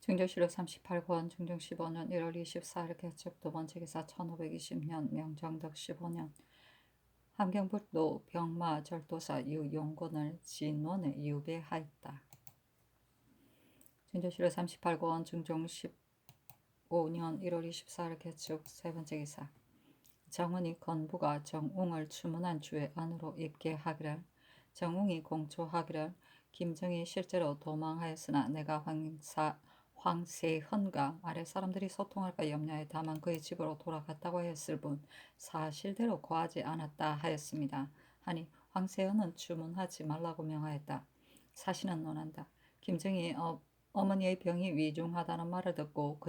증조실록 38권 중종 15년 1월 24일 개축 두 번째 기사 1520년 명정덕 15년 함경북도 병마 절도사 유용곤을 진원에 유배하였다. 증조실록 38권 중종 15년 1월 24일 개축 세 번째 기사 정은이 건부가 정웅을 추문한 주에 안으로 입게하기를 정웅이 공초하기를 김정이 실제로 도망하였으나 내가 황세헌과 아래 사람들이 소통할까 염려해 다만 그의 집으로 돌아갔다고 하였을 뿐 사실대로 고하지 않았다 하였습니다. 하니 황세헌은 주문하지 말라고 명하였다. 사신은 논한다. 김정이 어머니의 병이 위중하다는 말을 듣고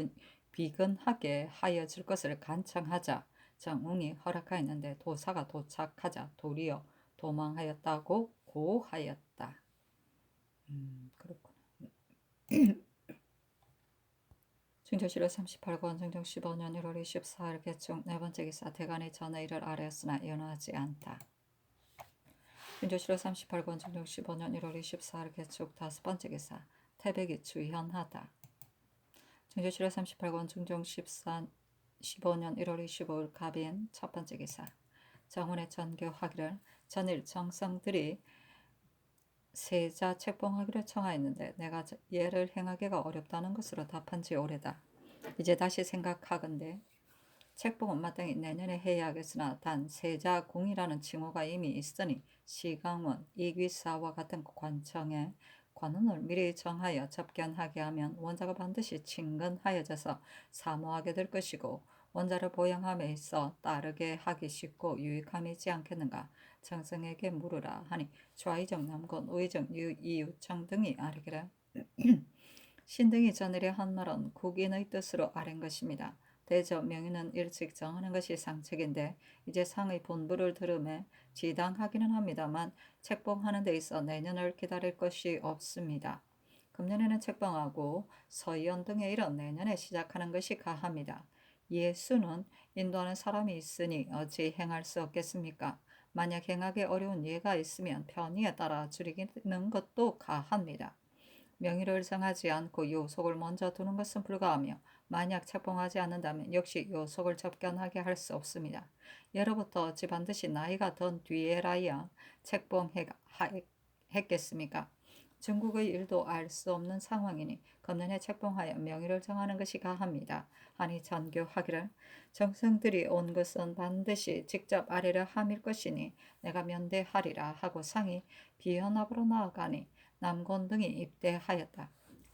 비근하게 하여질 것을 간청하자 정웅이 허락하였는데 도사가 도착하자 도리어 도망하였다고 고하였다. 그렇구나. 증조실록 38권 증종 15년 1월 24일 개축 네 번째 기사 대간의 전에 이를 아뢰었으나 연하지 않다. 증조실록 38권 증종 15년 1월 24일 개축 다섯 번째 기사 태백이 주현하다. 증조실록 38권 증종 15년 1월 25일 갑인 첫 번째 기사 정원의 전교하기를 전일 정성들이 세자 책봉하기를 청하였는데 내가 예를 행하기가 어렵다는 것으로 답한 지 오래다. 이제 다시 생각하건대 책봉은 마땅히 내년에 해야 하겠으나 단 세자궁이라는 칭호가 이미 있으니 시강원, 이귀사와 같은 관청에 관원을 미리 정하여 접견하게 하면 원자가 반드시 친근하여져서 사모하게 될 것이고 원자를 보양함에 있어 따르게 하기 쉽고 유익함이 있지 않겠는가. 정성에게 물으라 하니 좌의정 남건 우의정 이유청 등이 아뢰기를 신등이 전일에 한 말은 국인의 뜻으로 아랜 것입니다. 대저 명의는 일찍 정하는 것이 상책인데 이제 상의 본부를 들음에 지당하기는 합니다만 책봉하는 데 있어 내년을 기다릴 것이 없습니다. 금년에는 책봉하고 서연 등의 일은 내년에 시작하는 것이 가합니다. 예수는 인도하는 사람이 있으니 어찌 행할 수 없겠습니까? 만약 행하기 어려운 예가 있으면 편의에 따라 줄이는 것도 가합니다. 명의를 정하지 않고 요속을 먼저 두는 것은 불가하며 만약 책봉하지 않는다면 역시 요속을 접견하게 할 수 없습니다. 예로부터 어찌 반드시 나이가 든 뒤에라야 책봉했겠습니까? 중국의 일도 알 수 없는 상황이니 금년에 책봉하여 명의를 정하는 것이 가합니다. 하니 전교하기를 정성들이 온 것은 반드시 직접 아래려 함일 것이니 내가 면대하리라 하고 상이 비현압으로 나아가니 남곤 등이 입대하였다.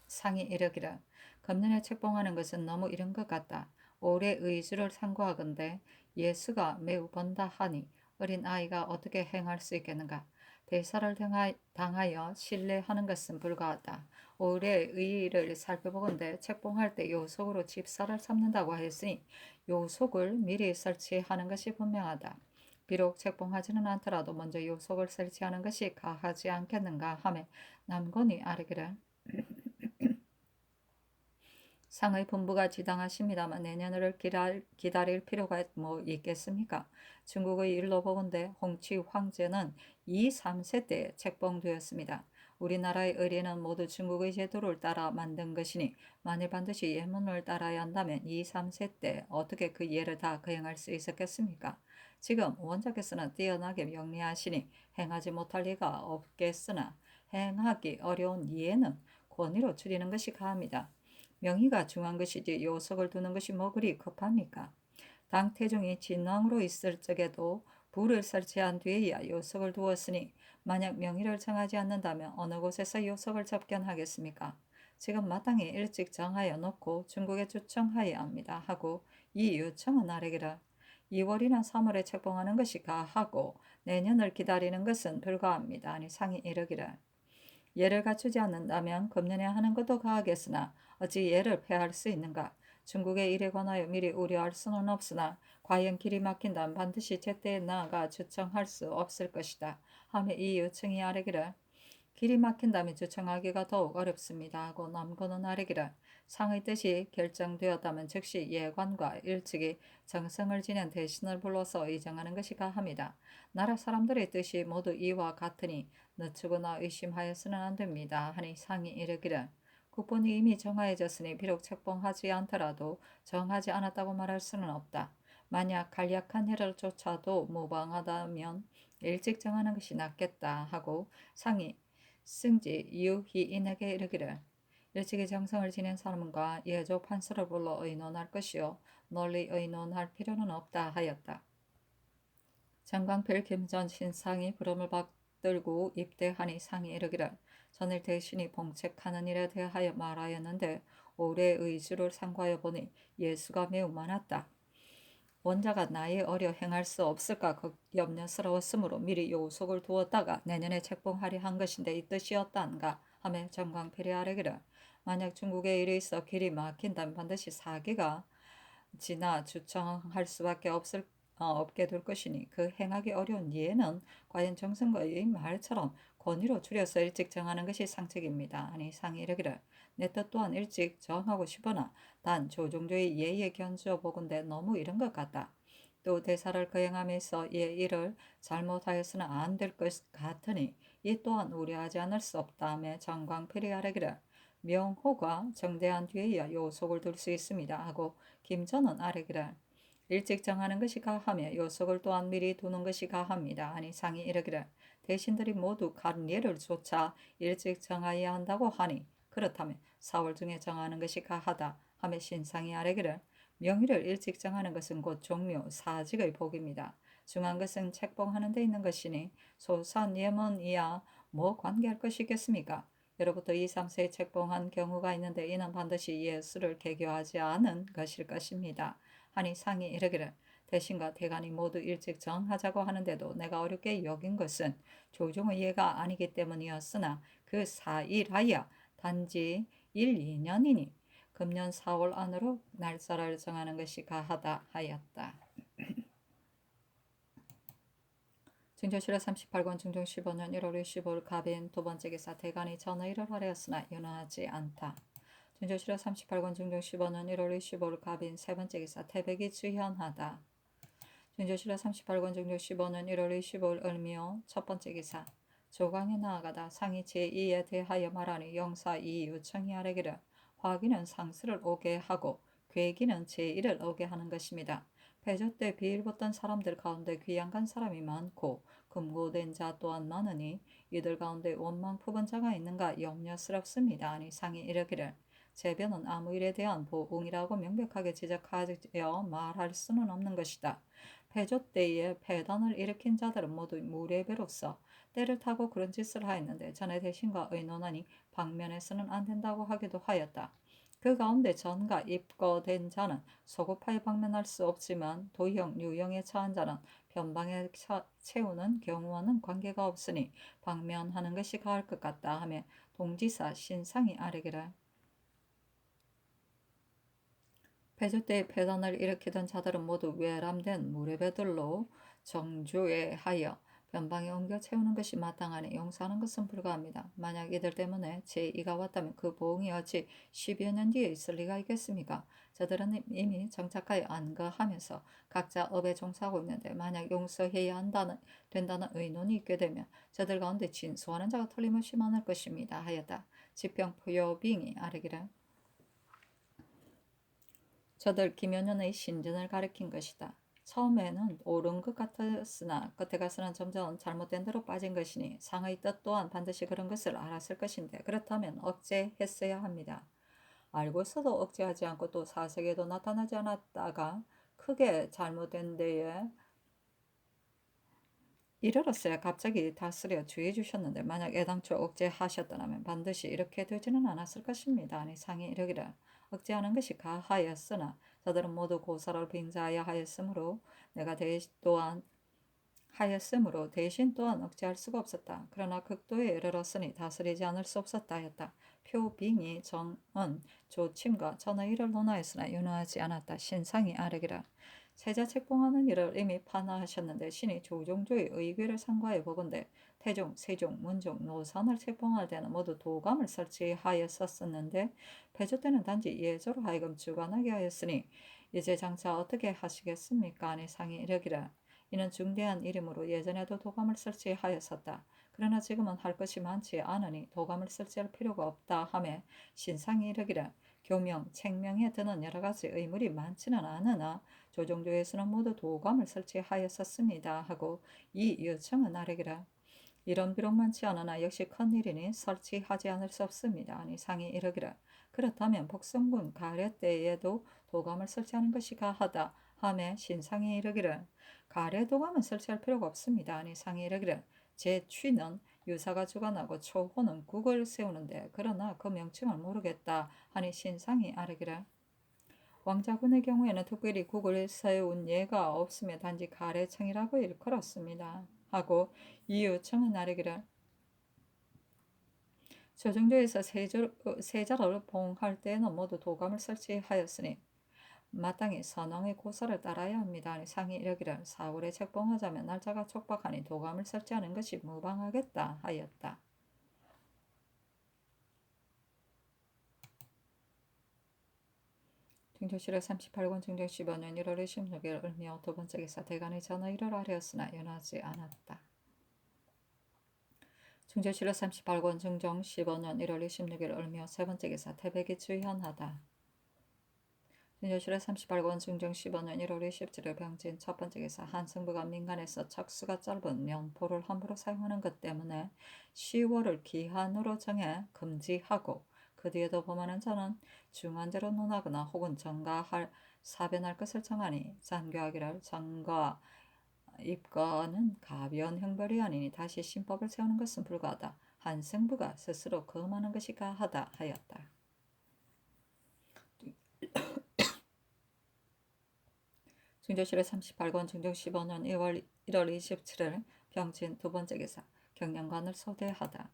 상이 이르기를 금년에 책봉하는 것은 너무 이른 것 같다. 올해 의주를 상고하건대 예수가 매우 번다 하니 어린 아이가 어떻게 행할 수 있겠는가. 대사를 당하여 신뢰하는 것은 불가하다. 올해 의의를 살펴보건대 책봉할 때 요속으로 집사를 삼는다고 하였으니 요속을 미리 설치하는 것이 분명하다. 비록 책봉하지는 않더라도 먼저 요속을 설치하는 것이 가하지 않겠는가 하며 남곤이 아뢰기를 상의 분부가 지당하십니다만 내년을 기다릴 필요가 뭐 있겠습니까? 중국의 일로 보건대 홍치 황제는 2, 3세 때 책봉되었습니다. 우리나라의 의례는 모두 중국의 제도를 따라 만든 것이니 만일 반드시 예문을 따라야 한다면 2, 3세 때 어떻게 그 예를 다 거행할 수 있었겠습니까? 지금 원작에서는 뛰어나게 명리하시니 행하지 못할 리가 없겠으나 행하기 어려운 예는 권위로 줄이는 것이 가합니다. 명의가 중요한 것이지 요속을 두는 것이 뭐 그리 급합니까? 당 태종이 진왕으로 있을 적에도 부를 설치한 뒤에야 요속을 두었으니 만약 명의를 정하지 않는다면 어느 곳에서 요속을 접견하겠습니까? 지금 마땅히 일찍 정하여 놓고 중국에 주청하여야 합니다 하고 이 요청은 아래기를 2월이나 3월에 책봉하는 것이 가하고 내년을 기다리는 것은 불가합니다. 아니 상이 이르기를 예를 갖추지 않는다면 금년에 하는 것도 가하겠으나 어찌 예를 폐할 수 있는가. 중국의 일에 관하여 미리 우려할 수는 없으나 과연 길이 막힌다면 반드시 제때에 나아가 주청할 수 없을 것이다. 하며 이 요청이 아뢰기를 길이 막힌다면 주청하기가 더욱 어렵습니다. 하고 남고는 아뢰기를 상의 뜻이 결정되었다면 즉시 예관과 일찍이 정성을 지낸 대신을 불러서 의정하는 것이 가합니다. 나라 사람들의 뜻이 모두 이와 같으니 늦추거나 의심하여서는 안 됩니다. 하니 상이 이르기를 국본이 이미 정하여졌으니 비록 책봉하지 않더라도 정하지 않았다고 말할 수는 없다. 만약 간략한 해를조차도 무방하다면 일찍 정하는 것이 낫겠다 하고 상이 승지 유희인에게 이르기를 일찍이 정성을 지낸 사람과 예조 판서를 불러 의논할 것이요 널리 의논할 필요는 없다 하였다. 장광필 김전 신상이 부름을 받들고 입대하니 상이 이르기를 전일 대신이 봉책하는 일에 대하여 말하였는데 올해 의주를 상고하여 보니 예수가 매우 많았다. 원자가 나이 어려 행할 수 없을까 염려스러웠으므로 미리 요속을 두었다가 내년에 책봉하려 한 것인데 이 뜻이었단가 하며 정광필이 아뢰기를 만약 중국에 일이 있어 길이 막힌다면 반드시 사기가 지나 주청할 수밖에 없게 될 것이니 그 행하기 어려운 이에는 과연 정승과의 말처럼 권위로 줄여서 일찍 정하는 것이 상책입니다. 아니 상이 이르기를 내 뜻 또한 일찍 정하고 싶으나 단 조종조의 예의에 견주어 보건대 너무 이른 것 같다. 또 대사를 거행함에서 예의를 잘못하였으나 안 될 것 같으니 이 또한 우려하지 않을 수 없다며 정광필이 아뢰기를 명호가 정대한 뒤에야 요속을 둘 수 있습니다 하고 김전은 아뢰기를 일찍 정하는 것이 가하며 요속을 또한 미리 두는 것이 가합니다. 아니 상이 이르기를 대신들이 모두 간례를 조차 일찍 정하여야 한다고 하니 그렇다면 4월 중에 정하는 것이 가하다 하며 신상이 아뢰기를 명의를 일찍 정하는 것은 곧 종묘 사직의 복입니다. 중요한 것은 책봉하는 데 있는 것이니 소소한 예문이야 뭐 관계할 것이겠습니까? 예로부터 2, 3세에 책봉한 경우가 있는데 이는 반드시 예수를 개교하지 않은 것일 것입니다. 하니 상이 이르기를 대신과 대간이 모두 일찍 정하자고 하는데도 내가 어렵게 여긴 것은 조종의 예가 아니기 때문이었으나 그 사일하여 단지 1, 2년이니 금년 4월 안으로 날짜를 정하는 것이 가하다 하였다. 증조실화 38권 중종 15년 1월 25일 갑인 두 번째 기사 대간이 전의를 하였으나 연호하지 않다. 증조실화 38권 중종 15년 1월 25일 갑인 세 번째 기사 태백이 주현하다. 증조실화 38권 중종 15년 1월 25일 을미호 첫 번째 기사 조광에 나아가다 상이 제2에 대하여 말하니 영사 이 요청이 아뢰기를 화기는 상수를 오게 하고 괴기는 제1을 오게 하는 것입니다. 패조 때 비일붙던 사람들 가운데 귀양 간 사람이 많고 금고된 자 또한 많으니 이들 가운데 원망 품은 자가 있는가 염려스럽습니다. 아니 상이 이르기를 제변은 아무 일에 대한 보응이라고 명백하게 지적하여 말할 수는 없는 것이다. 패조 때에 패단을 일으킨 자들은 모두 무례배로서 때를 타고 그런 짓을 하였는데 전에 대신과 의논하니 방면에서는 안 된다고 하기도 하였다. 그 가운데 전가 입거된 자는 소급하여 방면할 수 없지만 도형, 유형에 처한 자는 변방에 채우는 경우와는 관계가 없으니 방면하는 것이 가할 것 같다 하며 동지사 신상이 아뢰기를 패조 때에 패단을 일으키던 자들은 모두 외람된 무례배들로 정주에 하여 변방에 옮겨 채우는 것이 마땅하니 용서하는 것은 불가합니다. 만약 이들 때문에 제2가 왔다면 그 보응이 어찌 10여 년 뒤에 있을 리가 있겠습니까? 저들은 이미 정착하여 안거하면서 각자 업에 종사하고 있는데 만약 용서해야 된다는 의논이 있게 되면 저들 가운데 진수하는 자가 틀림없이 많을 것입니다. 하였다. 지평포요빙이 아뢰기를 저들 김연현의 신진을 가리킨 것이다. 처음에는 옳은 것 같았으나 끝에 가서는 점점 잘못된 대로 빠진 것이니 상의 뜻 또한 반드시 그런 것을 알았을 것인데 그렇다면 억제했어야 합니다. 알고서도 억제하지 않고 또 사색에도 나타나지 않았다가 크게 잘못된 데에 이르렀어야 갑자기 다스려 주의해 주셨는데 만약 애당초 억제하셨더라면 반드시 이렇게 되지는 않았을 것입니다. 아니 상이 이르기를 억제하는 것이 가하였으나 저들은 모두 고사를 빙자하여 하였으므로 내가 대신 또한 억제할 수가 없었다. 그러나 극도에 이르렀으니 다스리지 않을 수 없었다 했다. 표빙이 정은 조침과 전의 일을 논하였으나 윤호하지 않았다. 신상이 아뢰기라 세자 책봉하는 일을 이미 판하셨는데 신이 조종조의 의궤를 상고하여 보건대 태종, 세종, 문종, 노선을 책봉할 때는 모두 도감을 설치하였었는데 패조 때는 단지 예조로 하여금 주관하게 하였으니 이제 장차 어떻게 하시겠습니까? 아니 상이 이르기를 이는 중대한 일이므로 예전에도 도감을 설치하였었다. 그러나 지금은 할 것이 많지 않으니 도감을 설치할 필요가 없다 하며 신상이 이르기를 교명, 책명에 드는 여러 가지 의물이 많지는 않으나 조정조에서는 모두 도감을 설치하였었습니다 하고 이 요청은 아래기를 이런 비록 많지 않으나 역시 큰일이니 설치하지 않을 수 없습니다. 아니 상이 이르기를 그렇다면 복성군 가래 때에도 도감을 설치하는 것이 가하다 하며 신상이 이르기를 가래 도감은 설치할 필요가 없습니다. 아니 상이 이르기를 제 취는 유사가 주관하고 초호는 국을 세우는데 그러나 그 명칭을 모르겠다 하니 신상이 아뢰기를 왕자군의 경우에는 특별히 국을 세운 예가 없으며 단지 가래청이라고 일컬었습니다. 하고 이 요청은 아뢰기를 조정조에서 세자를 봉할 때에는 모두 도감을 설치하였으니 마땅히 선왕의 고사를 따라야 합니다. 상이 이르기를 4월에 책봉하자면 날짜가 촉박하니 도감을 설치하는 것이 무방하겠다 하였다. 중조실록 38권 중조 15년 1월 26일 을미어 두 번째 기사 대간의 전의를 아뢰었으나 연하지 않았다. 중조실록 38권 중정 15년 1월 26일 을미어 세 번째 기사 태백이 주현하다. 중조실록 38권 중정 15년 1월 27일 병진 첫 번째 기사 한승부가 민간에서 척수가 짧은 면포를 함부로 사용하는 것 때문에 10월을 기한으로 정해 금지하고 그 뒤에도 범하는 자는 중한죄로 논하거나 혹은 전가할 사변할 것을 정하니 zan교하기를 전가 입거는 가벼운 형벌이 아니니 다시 신법을 세우는 것은 불가하다. 한승부가 스스로 금하는 것이 가하다 하였다. 중조실록 38권 중정 15년 1월 27일 병진 두 번째 기사 경량관을 소대하다.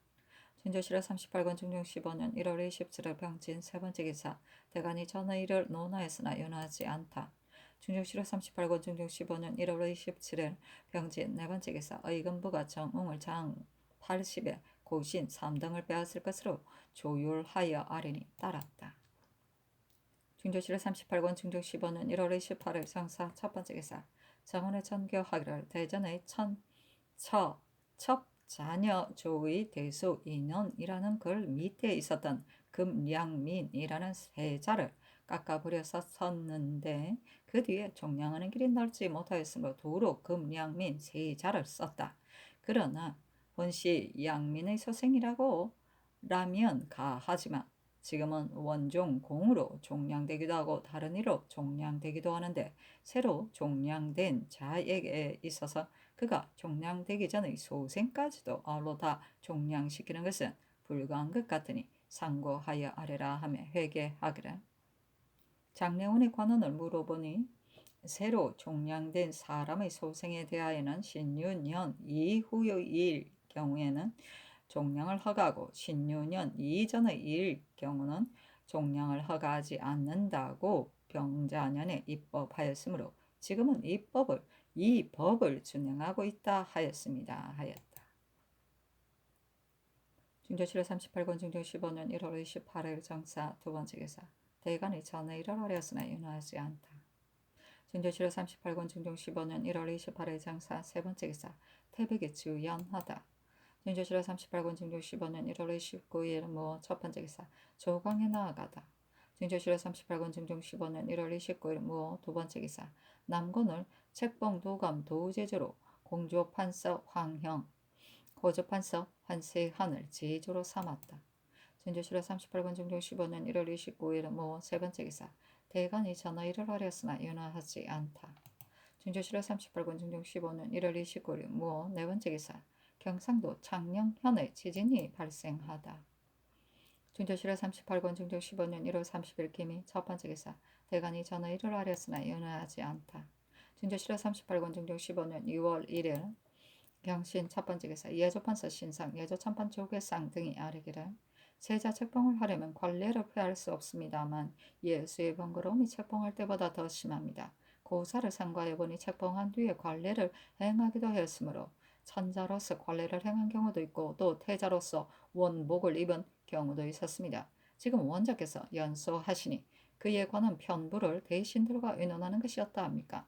중조실록 38권 중정 15년 1월 27일 병진 세 번째 기사 대간이 전의를 논하였으나 연하지 않다. 중조실록 38권 중정 15년 1월 27일 병진 네 번째 기사 의금부가 정웅을 장 80에 고신 3등을 빼앗을 것으로 조율하여 아뢰니 따랐다. 중조실록 38권 중정 15년 1월 28일 성사 첫 번째 기사 정원의 전교하기를 대전의 첫 자녀 조의 대수 인원이라는 글 밑에 있었던 금량민이라는 세자를 깎아버렸었는데 그 뒤에 종량하는 길이 넓지 못하였으므로 도로 금량민 세자를 썼다. 그러나 본시 양민의 소생이라고 라면 가하지만 지금은 원종공으로 종량되기도 하고 다른 이로 종량되기도 하는데 새로 종량된 자에게 있어서 그가 종량되기 전의 소생까지도 아울러 다 종량시키는 것은 불가한 것 같으니 상고하여 아뢰라 하며 회개하기를 장례원의 관원을 물어보니 새로 종량된 사람의 소생에 대하여는 신유년 이후의 경우에는 종량을 허가하고 신유년 이전의 일 경우는 종량을 허가하지 않는다고 병자년에 입법하였으므로 지금은 이 법을 준행하고 있다 하였습니다. 하였다. 중조실록 38권 중정 15년 1월 28일 정사 두 번째 기사 대간의 전의를 아뢰었으나 윤하지 않다. 중조실록 38권 중정 15년 1월 28일 정사 세 번째 기사 태백이 주연하다. 중조실록 38권 중정 15년 1월 29일 모 첫 번째 기사 조광에 나아가다. 중조실록 38권 중정 15년 1월 29일 모 두 번째 기사 남군을 책봉 도감 도제조로 공조판서 황형 고조판서 환세한을 제조로 삼았다. 중조실록 38권 중정 15년 1월 29일 모 세 번째 기사 대간이 전의를 하였으나 연하하지 않다. 중조실록 38권 중정 15년 1월 29일 모 네 번째 기사 경상도 창녕현의 지진이 발생하다. 중조실록 38권 중정 15년 1월 30일 기미 첫 번째 기사 대간이 전의를 하였으나 연하하지 않다. 중조실록 38권 중정 15년 2월 1일 경신 첫 번째 기사 예조판서 신상 예조참판 조계상 등이 아뢰기를 세자 책봉을 하려면 관례를 피할 수 없습니다만 예수의 번거로움이 책봉할 때보다 더 심합니다. 고사를 상고하여 보니 책봉한 뒤에 관례를 행하기도 하였으므로 천자로서 관례를 행한 경우도 있고 또 태자로서 원복을 입은 경우도 있었습니다. 지금 원자께서 연소하시니 그에 관한 편부를 대신들과 의논하는 것이었다 합니까?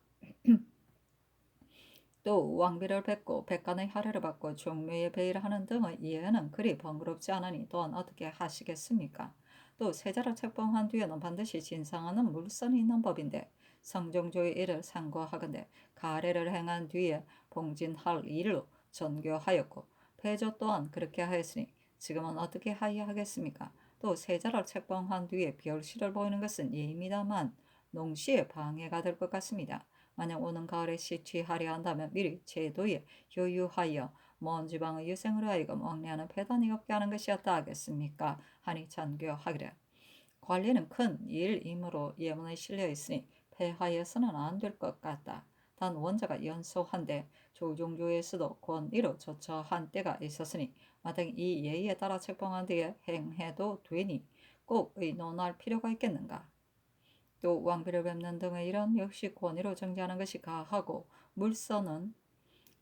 또 왕비를 뵙고 백간의 할애를 받고 종묘에 베일을 하는 등의 이해는 그리 번거롭지 않으니 또한 어떻게 하시겠습니까? 또 세자를 책봉한 뒤에는 반드시 진상하는 물선이 있는 법인데 성종조의 일을 상고하건대 가례를 행한 뒤에 봉진할 일로 전교하였고 폐조 또한 그렇게 하였으니 지금은 어떻게 하여하겠습니까? 또 세자를 책봉한 뒤에 별시를 보이는 것은 예입니다만 농시에 방해가 될 것 같습니다. 만약 오는 가을에 시취하려 한다면 미리 제도에 효유하여 먼 지방의 유생으로 하여금 왕래하는 폐단이 없게 하는 것이었다 하겠습니까? 하니 전교하기를 관리는 큰 일이므로 예문에 실려 있으니 폐하여서는 안 될 것 같다. 단 원자가 연소한데 조종조에서도 권위로 조처한 때가 있었으니 마땅히 이 예의에 따라 책봉한 뒤에 행해도 되니 꼭 의논할 필요가 있겠는가? 또 왕비를 뵙는 등의 일은 역시 권위로 정지하는 것이 가하고 물서는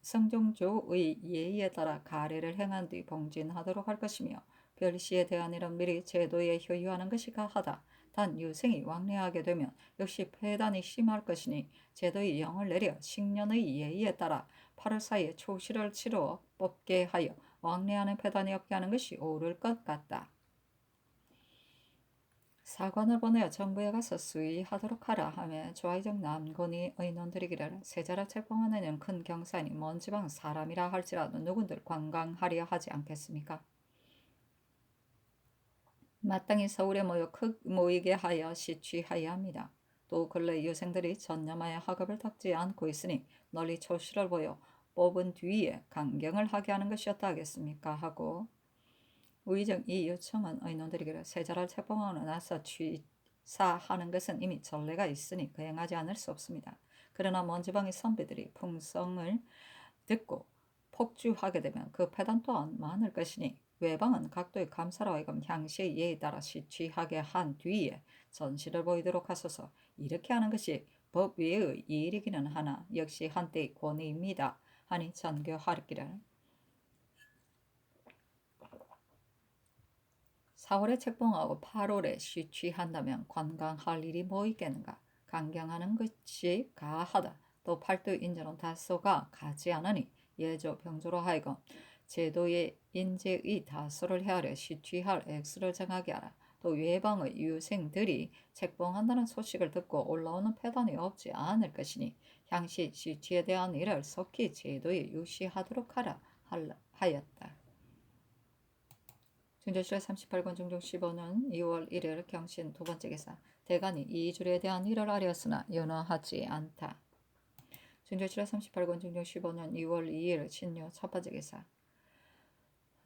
성종조의 예의에 따라 가례를 행한 뒤 봉진하도록 할 것이며 별시에 대한 일은 미리 제도에 효유하는 것이 가하다. 단 유생이 왕래하게 되면 역시 폐단이 심할 것이니 제도의 영을 내려 식년의 예의에 따라 8월 사이에 초시를 치러 뽑게 하여 왕래하는 폐단이 없게 하는 것이 옳을 것 같다. 사관을 보내어 정부에 가서 수의하도록 하라 하며 조아이정 남곤이 의논드리기를 세자를 책봉하는 이는 큰 경사니 먼 지방 사람이라 할지라도 누군들 관광하려 하지 않겠습니까? 마땅히 서울에 모이게 하여 시취하여야 합니다. 또 근래 유생들이 전념하여 학업을 닦지 않고 있으니 널리 초시를 보여 뽑은 뒤에 강경을 하게 하는 것이었다 하겠습니까? 하고 우의정 이 요청은 의논드리기를 세자를 책봉하고 나서 취사하는 것은 이미 전례가 있으니 거행하지 않을 수 없습니다. 그러나 먼 지방의 선비들이 풍성을 듣고 폭주하게 되면 그 폐단 또한 많을 것이니 외방은 각도의 감사로 하여금 향시의 예에 따라 시취하게 한 뒤에 전시를 보이도록 하소서. 이렇게 하는 것이 법 외의 일이기는 하나 역시 한때의 권위입니다. 하니 전교하기를 4월에 책봉하고 8월에 시취한다면 관광할 일이 뭐 있겠는가? 강경하는 것이 가하다. 또 팔도 인전은 다소가 가지 않으니 예조 병조로 하여금 제도의 인재의 다소를 헤아려 시취할 액수를 정하게 하라. 또 외방의 유생들이 책봉한다는 소식을 듣고 올라오는 폐단이 없지 않을 것이니 향시 시취에 대한 일을 속히 제도에 유시하도록 하라 하였다. 중조실의 38권 중종 15년 2월 1일 경신 두 번째 기사 대간이 이 줄에 대한 일을 아뢰었으나 연화하지 않다. 중조실의 38권 중종 15년 2월 2일 신묘 첫 번째 기사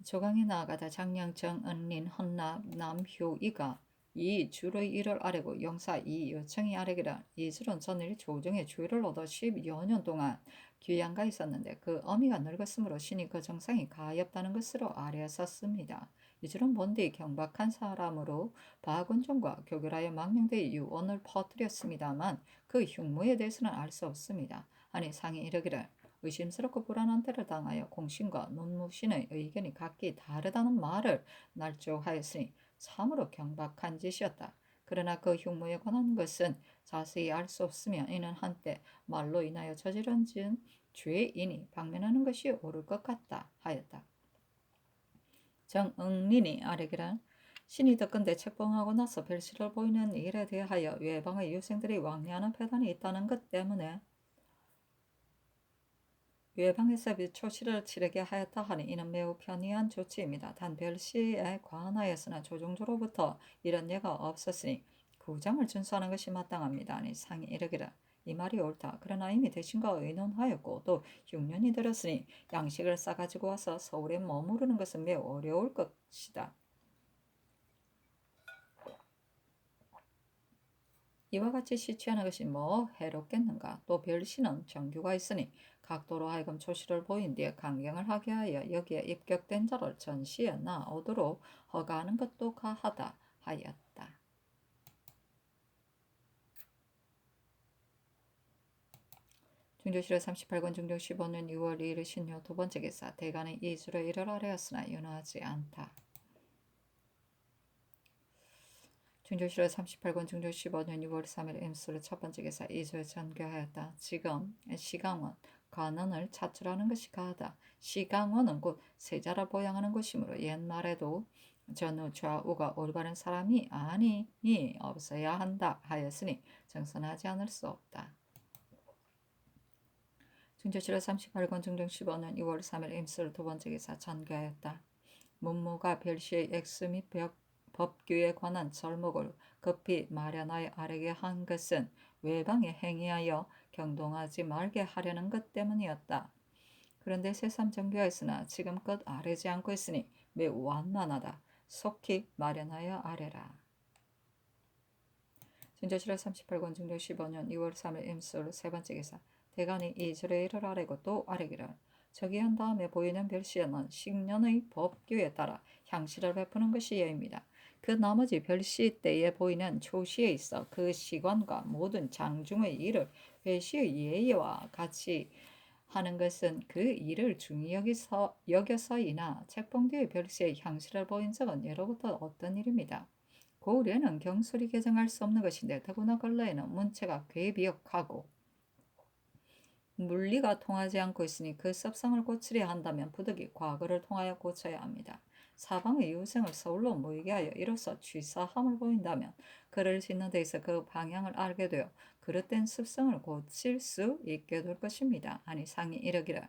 조강에 나아가다 장량정 은린 헌납 남효이가 이 줄의 일을 아뢰고 영사 이 요청이 아뢰기라. 이 줄은 전일 조정의 주의를 얻어 10여 년 동안 귀양가 있었는데 그 어미가 늙었으므로 신이 그 정상이 가엾다는 것으로 아뢰었습니다. 이 줄은 본디 경박한 사람으로 박원종과 교결하여 망령되이 유언을 퍼뜨렸습니다만 그 흉무에 대해서는 알 수 없습니다. 아니 상이 이르기를 의심스럽고 불안한 때를 당하여 공신과 논무신의 의견이 각기 다르다는 말을 날조하였으니 참으로 경박한 짓이었다. 그러나 그 흉무에 관한 것은 자세히 알 수 없으며 이는 한때 말로 인하여 저지른 죄이니 방면하는 것이 옳을 것 같다 하였다. 정응린이 아뢰기를 신이 덕건대 책봉하고 나서 별시를 보이는 일에 대하여 외방의 유생들이 왕래하는 폐단이 있다는 것 때문에 외방에서 초시를 치르게 하였다 하니 이는 매우 편리한 조치입니다. 단 별시에 관하여서는 조종조로부터 이런 예가 없었으니 구장을 준수하는 것이 마땅합니다. 아니 상이 이르기를 이 말이 옳다. 그러나 이미 대신과 의논하였고 또 6년이 들었으니 양식을 싸가지고 와서 서울에 머무르는 것은 매우 어려울 것이다. 이와 같이 시취하는 것이 뭐 해롭겠는가? 또 별시는 정규가 있으니 각도로 하여금 초시를 보인 뒤에 강경을 하게 하여 여기에 입격된 자를 전시에 나오도록 허가하는 것도 가하다 하였다. 중조실의 38권 중종 15년 6월 2일 신효 두 번째 기사 대간의 이술의 일을 아뢰었으나 연하지 않다. 중조실의 38권 중조 15년 6월 3일 임수를 첫 번째 기사 이수에 전교하였다. 지금 시강원 관원을 차출하는 것이 가하다. 시강원은 곧 세자를 보양하는 곳이므로 옛말에도 전후 좌우가 올바른 사람이 아니 없어야 한다 하였으니 정선하지 않을 수 없다. 중조실화 38권 중종 15년 2월 3일 임수를 두 번째 기사 전개하였다. 문무가 별시의 액수 및 법규에 관한 절목을 급히 마련하여 아래게 한 것은 외방에 행위하여 경동하지 말게 하려는 것 때문이었다. 그런데 새삼 정교하였으나 지금껏 아뢰지 않고 있으니 매우 완만하다. 속히 마련하여 아뢰라. 중조실화 38권 중종 15년 2월 3일 임술 세 번째 기사 대간이 이절의 일을 아뢰고 또 아뢰기를 저기한 다음에 보이는 별시에는 식년의 법규에 따라 향시를 베푸는 것이 예입니다. 그 나머지 별시 때에 보이는 초시에 있어 그 시관과 모든 장중의 일을 회시의 예의와 같이 하는 것은 그 일을 중히 여겨서이나 책봉 뒤의 별시에 향시를 보인 적은 예로부터 어떤 일입니다. 고을에는 경솔히 개정할 수 없는 것인데 더구나 걸러에는 문체가 괴비역하고 물리가 통하지 않고 있으니 그 습성을 고치려 한다면 부득이 과거를 통하여 고쳐야 합니다. 사방의 유생을 서울로 모이게 하여 이로써 취사함을 보인다면 글을 짓는 데 있어 그 방향을 알게 되어 그릇된 습성을 고칠 수 있게 될 것입니다. 아니 상이 이르기를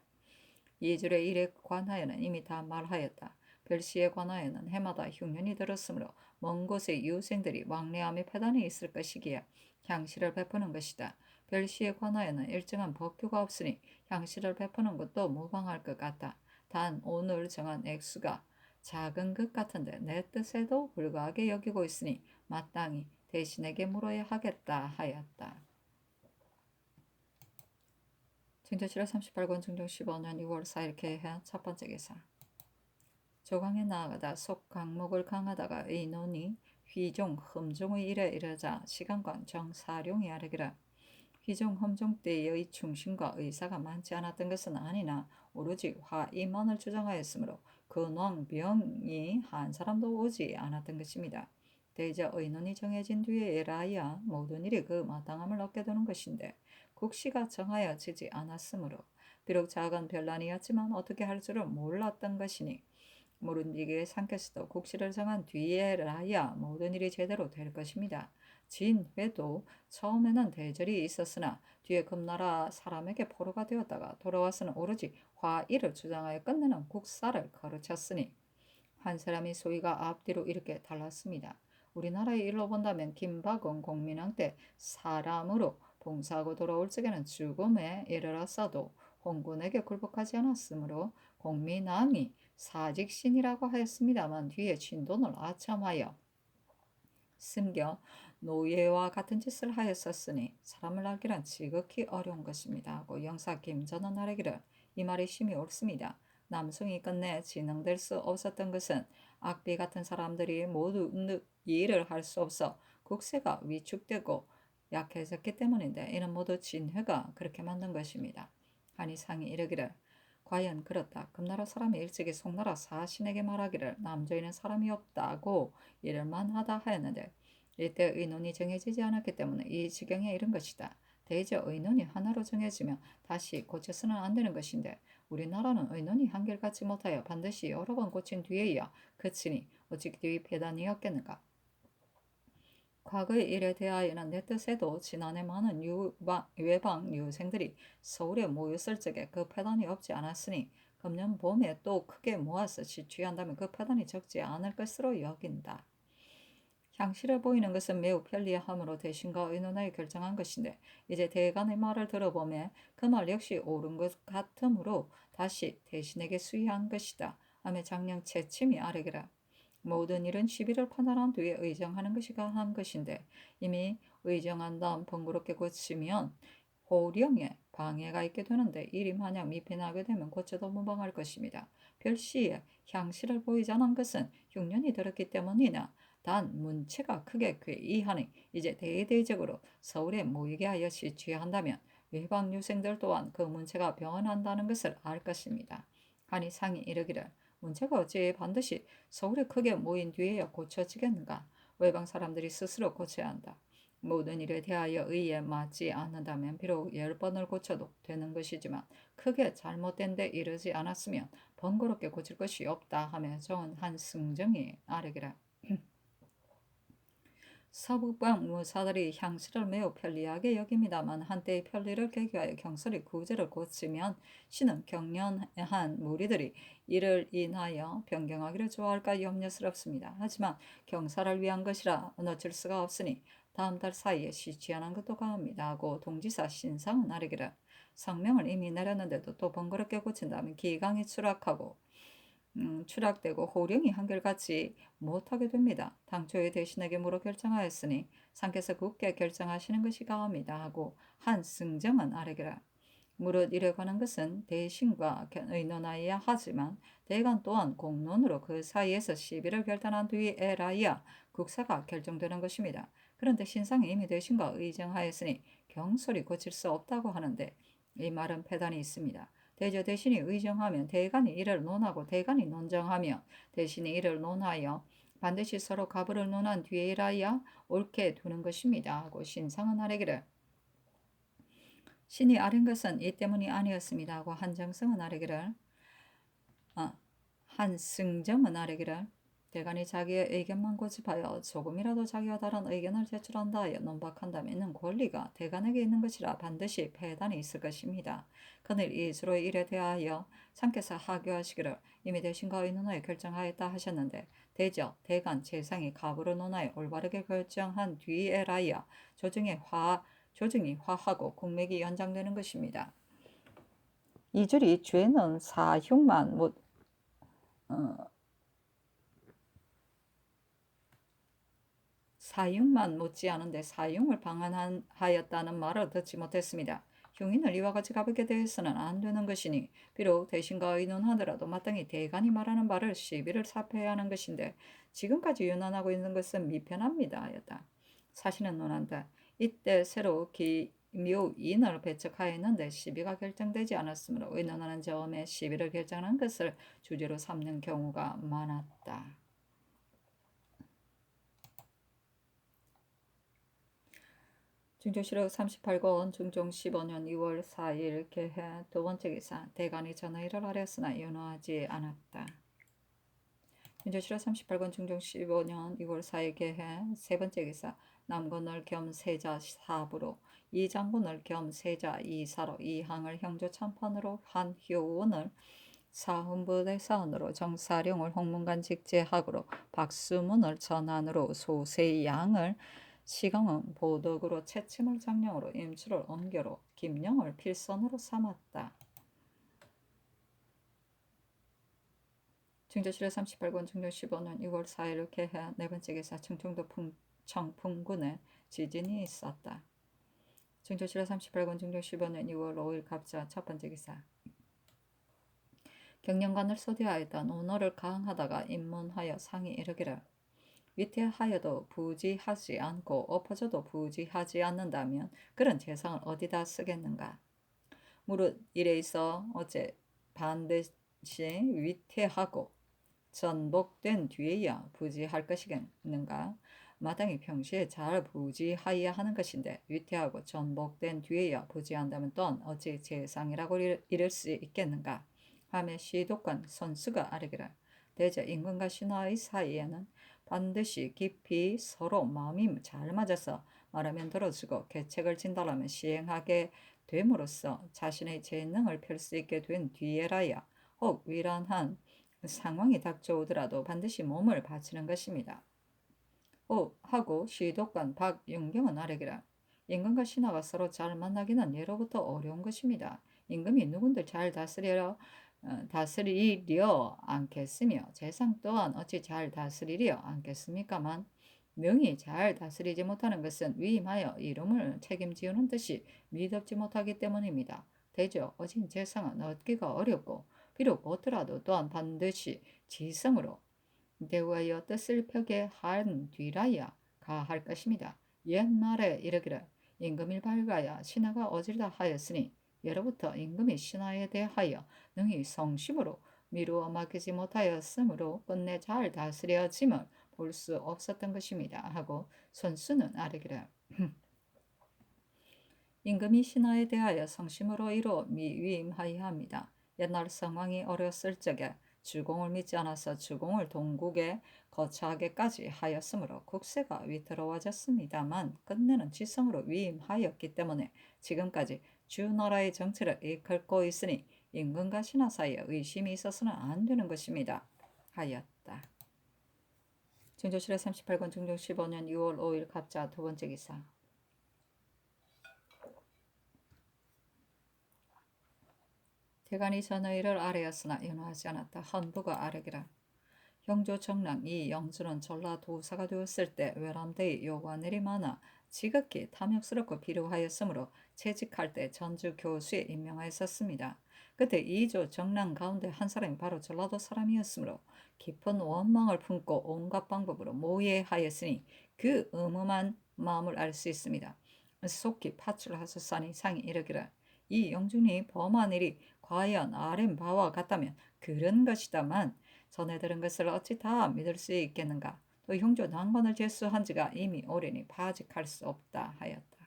이줄의 일에 관하여는 이미 다 말하였다. 별시에 관하여는 해마다 흉년이 들었으므로 먼 곳의 유생들이 왕래함에 패단이 있을 것이기에 향시를 베푸는 것이다. 별시에 관하여는 일정한 법규가 없으니 향시를 베푸는 것도 무방할 것 같다. 단 오늘 정한 액수가 작은 것 같은데 내 뜻에도 불과하게 여기고 있으니 마땅히 대신에게 물어야 하겠다 하였다. 중조실화 38권 중종 15년 6월 4일 개회한 첫 번째 기사 조강에 나아가다 속 강목을 강하다가 의논이 휘종 흠종의 일에 이르자 시간관 정사룡이 아뢰기를 휘종 흠종 때의 충신과 의사가 많지 않았던 것은 아니나 오로지 화이만을 주장하였으므로 근왕병이 한 사람도 오지 않았던 것입니다. 대저 의논이 정해진 뒤에 에라야 모든 일이 그 마땅함을 얻게 되는 것인데 국시가 정하여지지 않았으므로 비록 작은 변란이었지만 어떻게 할 줄을 몰랐던 것이니 모른지기에 삼켰어도 국시를 정한 뒤에라야 모든 일이 제대로 될 것입니다. 진회도 처음에는 대절이 있었으나 뒤에 금나라 사람에게 포로가 되었다가 돌아와서는 오로지 화의를 주장하여 끝내는 국사를 가르쳤으니 한 사람이 소위가 앞뒤로 이렇게 달랐습니다. 우리나라의 일로 본다면 김박은 공민왕 때 사람으로 봉사하고 돌아올 적에는 죽음에 이르렀어도 홍군에게 굴복하지 않았으므로 공민왕이 사직신이라고 하였습니다만 뒤에 진돈을 아첨하여 숨겨 노예와 같은 짓을 하였었으니 사람을 알기란 지극히 어려운 것입니다. 하고 영사 김전은 아뢰기를 이 말이 심히 옳습니다. 남성이 끝내 진흥될 수 없었던 것은 악비 같은 사람들이 모두 일을 할 수 없어 국세가 위축되고 약해졌기 때문인데 이는 모두 진회가 그렇게 만든 것입니다. 하니 상이 이르기를 과연 그렇다. 금나라 사람이 일찍이 송나라 사신에게 말하기를 남조에는 사람이 없다고 이럴만하다 하였는데 이때 의논이 정해지지 않았기 때문에 이 지경에 이른 것이다. 대저 의논이 하나로 정해지면 다시 고쳐서는 안 되는 것인데 우리나라는 의논이 한결같이 못하여 반드시 여러 번 고친 뒤에야 그치니 어찌 그리 폐단이었겠는가. 과거의 일에 대하여는 내 뜻에도 지난해 많은 외방 유생들이 서울에 모였을 적에 그 폐단이 없지 않았으니 금년 봄에 또 크게 모아서 시취한다면 그 폐단이 적지 않을 것으로 여긴다. 향실해 보이는 것은 매우 편리함으로 대신과 의논하여 결정한 것인데 이제 대간의 말을 들어보면 그 말 역시 옳은 것 같으므로 다시 대신에게 수의한 것이다. 하며 장령 채침이 아뢰기라. 모든 일은 시비를 판단한 뒤에 의정하는 것이 가한 것인데 이미 의정한 다음 번거롭게 고치면 호령에 방해가 있게 되는데 일이 만약 미패나게 되면 고쳐도 무방할 것입니다. 별시에 향실을 보이지 않은 것은 흉년이 들었기 때문이나 단 문체가 크게 괴이하니 이제 대대적으로 서울에 모이게 하여 시취한다면 외방 유생들 또한 그 문체가 변한다는 것을 알 것입니다. 하니 상이 이르기를 문제가 어찌 반드시 서울에 크게 모인 뒤에야 고쳐지겠는가? 외방 사람들이 스스로 고쳐야 한다. 모든 일에 대하여 의에 맞지 않는다면 비록 10번을 고쳐도 되는 것이지만 크게 잘못된 데 이르지 않았으면 번거롭게 고칠 것이 없다 하며 정은 한승정이 아뢰기를 서북방 무사들이 향시를 매우 편리하게 여깁니다만 한때의 편리를 계기하여 경솔이 구제를 고치면 신은 경련한 무리들이 이를 인하여 변경하기를 좋아할까 염려스럽습니다. 하지만 경사를 위한 것이라 놓칠 수가 없으니 다음 달 사이에 시취하는 것도 가합니다 하고 동지사 신상은 아뢰기를 성명을 이미 내렸는데도 또 번거롭게 고친다면 기강이 추락되고 호령이 한결같이 못하게 됩니다. 당초에 대신에게 물어 결정하였으니 상께서 굳게 결정하시는 것이 가합니다 하고 한승정은 아뢰기라 무릇 이래 관한 것은 대신과 의논하여야 하지만 대간 또한 공론으로 그 사이에서 시비를 결단한 뒤에라야 국사가 결정되는 것입니다. 그런데 신상이 이미 대신과 의정하였으니 경솔이 고칠 수 없다고 하는데 이 말은 패단이 있습니다. 대저 대신이 의정하면 대간이 이를 논하고 대간이 논정하며 대신이 이를 논하여 반드시 서로 가부를 논한 뒤에라야 옳게 두는 것입니다 하고 신상은 아뢰기를 신이 아뢰는 것은 이 때문이 아니었습니다 하고 한정성은 아뢰기를 한승정은 아뢰기를 대간이 자기의 의견만 고집하여 조금이라도 자기와 다른 의견을 제출한다 하여 논박한다면 이는 권리가 대간에게 있는 것이라 반드시 패단이 있을 것입니다. 그늘 이주로 일에 대하여 상께서 하교하시기를 이미 대신과 의논하여 결정하였다 하셨는데 대저 대간 재상이 가부로 논하여 올바르게 결정한 뒤에라야 조정이 화하고 공맥이 연장되는 것입니다. 이 줄이 죄는 사흉만 사흉만 못지않은데 사흉을 방한하였다는 말을 듣지 못했습니다. 흉인을 이와 같이 가볍게 대해서는 안 되는 것이니 비록 대신과 의논하더라도 마땅히 대간이 말하는 바를 시비를 사표해야 하는 것인데 지금까지 유난하고 있는 것은 미편합니다 하였다. 사실은 논한다. 이때 새로 기묘인을 배척하였는데 시비가 결정되지 않았으므로 의논하는 점에 시비를 결정하는 것을 주제로 삼는 경우가 많았다. 중조실록 38권 중종 15년 2월 4일 개해 두 번째 기사 대간이 전의를 하였으나 연호하지 않았다. 중조실록 38권 중종 15년 2월 4일 개해 세 번째 기사 남군을 겸 세자 사부로 이장군을 겸 세자 이사로 이항을 형조 참판으로 한효운을 사헌부대사원으로 정사령을 홍문관 직제하고로 박수문을 전한으로 소세양을 시강은 보덕으로 채침을 장령으로 임추를 언교로 김영을 필선으로 삼았다. 중조실록 38권 중조 15년 6월 4일 개해 네 번째 기사 충청도 청풍군에 지진이 있었다. 중조실록 38권 중조 15년 6월 5일 갑자 첫 번째 기사 경영관을 소대하였던 오너를 가항하다가 입문하여 상이 이르기를 위태하여도 부지하지 않고 엎어져도 부지하지 않는다면 그런 재상을 어디다 쓰겠는가. 무릇 이래 있어 어째 반드시 위태하고 전복된 뒤에야 부지할 것이겠는가. 마땅히 평시에 잘 부지하여야 하는 것인데 위태하고 전복된 뒤에야 부지한다면 또한 어찌 재상이라고 이를 수 있겠는가 하며 시독관 선수가 아뢰기를 대저 임금과 신하의 사이에는 반드시 깊이 서로 마음이 잘 맞아서 말하면 들어주고 계책을 진달하면 시행하게 됨으로써 자신의 재능을 펼 수 있게 된 뒤에라야 혹 위란한 상황이 닥쳐오더라도 반드시 몸을 바치는 것입니다. 하고 시독관 박윤경은 아뢰기라 임금과 신하가 서로 잘 만나기는 예로부터 어려운 것입니다. 임금이 누군들 잘 다스리려 않겠으며 재상 또한 어찌 잘 다스리려 않겠습니까만 명이 잘 다스리지 못하는 것은 위임하여 이름을 책임지우는 듯이 미덥지 못하기 때문입니다. 대저 어진 재상은 얻기가 어렵고 비록 얻더라도 또한 반드시 지성으로 대우하여 뜻을 펴게 한 뒤라야 가할 것입니다. 옛말에 이르기를 임금이 밝아야 신하가 어질다 하였으니 예로부터 임금이 신하에 대하여 능히 성심으로 미루어 맡기지 못하였으므로 끝내 잘 다스려짐을 볼 수 없었던 것입니다. 하고 선수는 아뢰기를 임금이 신하에 대하여 성심으로 이루 위임하여야 합니다. 옛날 성왕이 어렸을 적에 주공을 믿지 않아서 주공을 동국에 거처하게까지 하였으므로 국세가 위태로워졌습니다만 끝내는 지성으로 위임하였기 때문에 지금까지 주나라의 정치를 이끌고 있으니 임금과 신하 사이에 의심이 있어서는 안 되는 것입니다. 하였다. 증조실에 38권 중종 15년 6월 5일 갑자 두 번째 기사. 대간이 전의를 아뢰었으나 연호하지 않았다. 헌부가 아뢰기라. 형조 정랑 이 영주는 전라 도사가 되었을 때 외람되이 요구한 일이 많아 지극히 탐욕스럽고 비루하였으므로 채직할 때 전주 교수에 임명하였었습니다. 그때 이조 정랑 가운데 한 사람이 바로 전라도 사람이었으므로 깊은 원망을 품고 온갖 방법으로 모해하였으니 그 음음한 마음을 알 수 있습니다. 속히 파출하소서니 상이 이르기를 이 영준이 범한 일이 과연 아랫 바와 같다면 그런 것이다만 전에 들은 것을 어찌 다 믿을 수 있겠는가? 또 형조 난관을 제수한 지가 이미 오래니 파직할 수 없다 하였다.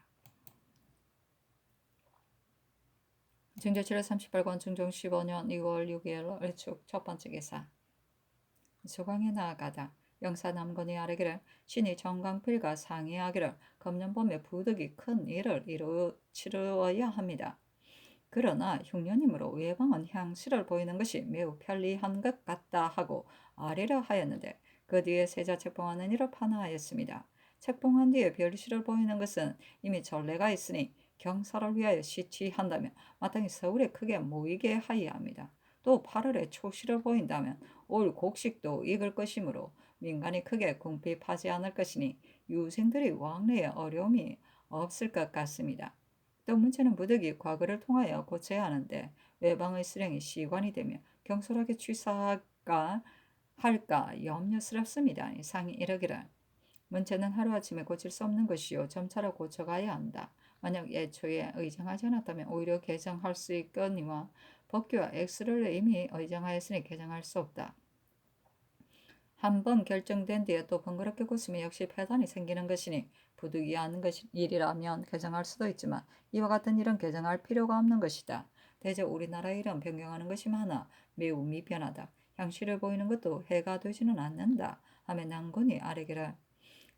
증조 7월 38권 중종 15년 2월 6일 을축 첫 번째 기사. 소강에 나아가다 영사 남건이 아뢰기를 신이 정강필과 상의하기를 금년봄에 부득이 큰 일을 치루어야 합니다. 그러나 흉년이므로 외방은 향실을 보이는 것이 매우 편리한 것 같다 하고 아뢰려 하였는데 그 뒤에 세자 책봉하는 일을 판하였습니다. 책봉한 뒤에 별실을 보이는 것은 이미 전례가 있으니 경사를 위하여 시치한다면 마땅히 서울에 크게 모이게 하여야 합니다. 또 8월에 초실을 보인다면 올 곡식도 익을 것이므로 민간이 크게 궁핍하지 않을 것이니 유생들이 왕래에 어려움이 없을 것 같습니다. 또 문제는 부득이 과거를 통하여 고쳐야 하는데 외방의 수령이 시관이 되며 경솔하게 취사할까 염려스럽습니다. 상이 이르기를 문제는 하루아침에 고칠 수 없는 것이요 점차로 고쳐가야 한다. 만약 애초에 의정하지 않았다면 오히려 개정할 수 있거니와 법규와 X를 이미 의정하였으니 개정할 수 없다. 한번 결정된 뒤에 또 번거롭게 고치면 역시 폐단이 생기는 것이니 부득이한 일이라면 개정할 수도 있지만 이와 같은 일은 개정할 필요가 없는 것이다. 대저 우리나라의 일은 변경하는 것이 많아 매우 미편하다. 향실을 보이는 것도 해가 되지는 않는다. 하며 난군이 아뢰기를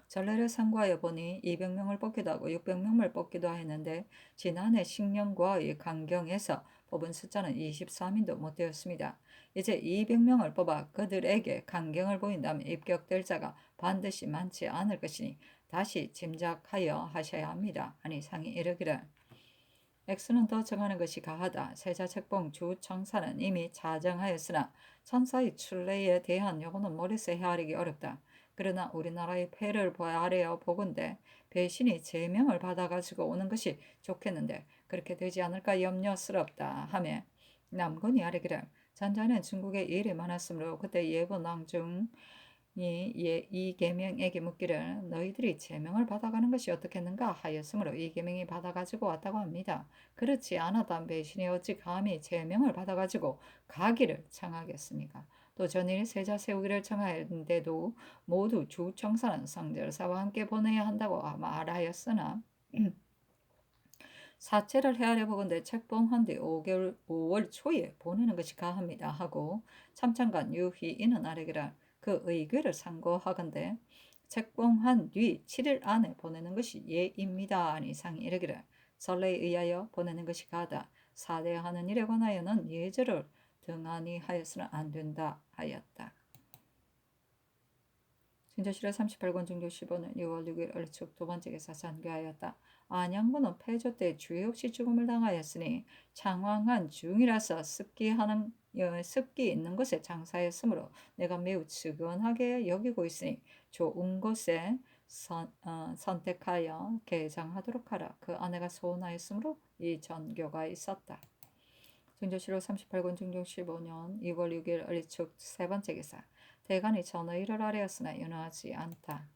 전례를 상고하여 보니 200명을 뽑기도 하고 600명을 뽑기도 하였는데 지난해 식령과의 강경에서 뽑은 숫자는 23인도 못 되었습니다. 이제 200명을 뽑아 그들에게 강경을 보인다면 입격될 자가 반드시 많지 않을 것이니 다시 짐작하여 하셔야 합니다. 아니 상이 이르기를 X는 더 정하는 것이 가하다. 세자책봉 주청사는 이미 자정하였으나 천사의 출례에 대한 요구는 머릿속에 헤아리기 어렵다. 그러나 우리나라의 폐를 아래어 보건대 배신이 제명을 받아가지고 오는 것이 좋겠는데 그렇게 되지 않을까 염려스럽다 하며 남건이 아뢰기를 전자는 중국에 일이 많았으므로 그때 예부 낭중이 이계명에게 묻기를 너희들이 제명을 받아가는 것이 어떻겠는가 하였으므로 이계명이 받아가지고 왔다고 합니다. 그렇지 않았다면 배신이 어찌 감히 제명을 받아가지고 가기를 청하겠습니까? 또 전일 세자 세우기를 청하였는데도 모두 주청사는 성절사와 함께 보내야 한다고 말하였으나 사체를 헤아려 보건대 책봉한 뒤 5월 초에 보내는 것이 가합니다 하고 참찬관 유희인은 아래기라 그 의궤를 상고하건대 책봉한 뒤 7일 안에 보내는 것이 예입니다. 아니 상이 이르기를 설레에 의하여 보내는 것이 가하다. 사대하는 일에 관하여는 예절을 등한히 하여서는 안 된다 하였다. 진저실에 38권 중조 15년 6월 6일 을축 두 번째 기사 전교하였다. 안양군은 패조 때 주의 없이 죽음을 당하였으니 창왕한 중이라서 습기 있는 곳에 장사했으므로 내가 매우 측은하게 여기고 있으니 좋은 곳에 선택하여 개장하도록 하라. 그 아내가 소원하였으므로 이 전교가 있었다. 증조실록 38권 중종 15년 2월 6일 을축 세 번째 기사. 대간이 전의를 아뢰었으나 연호하지 않다.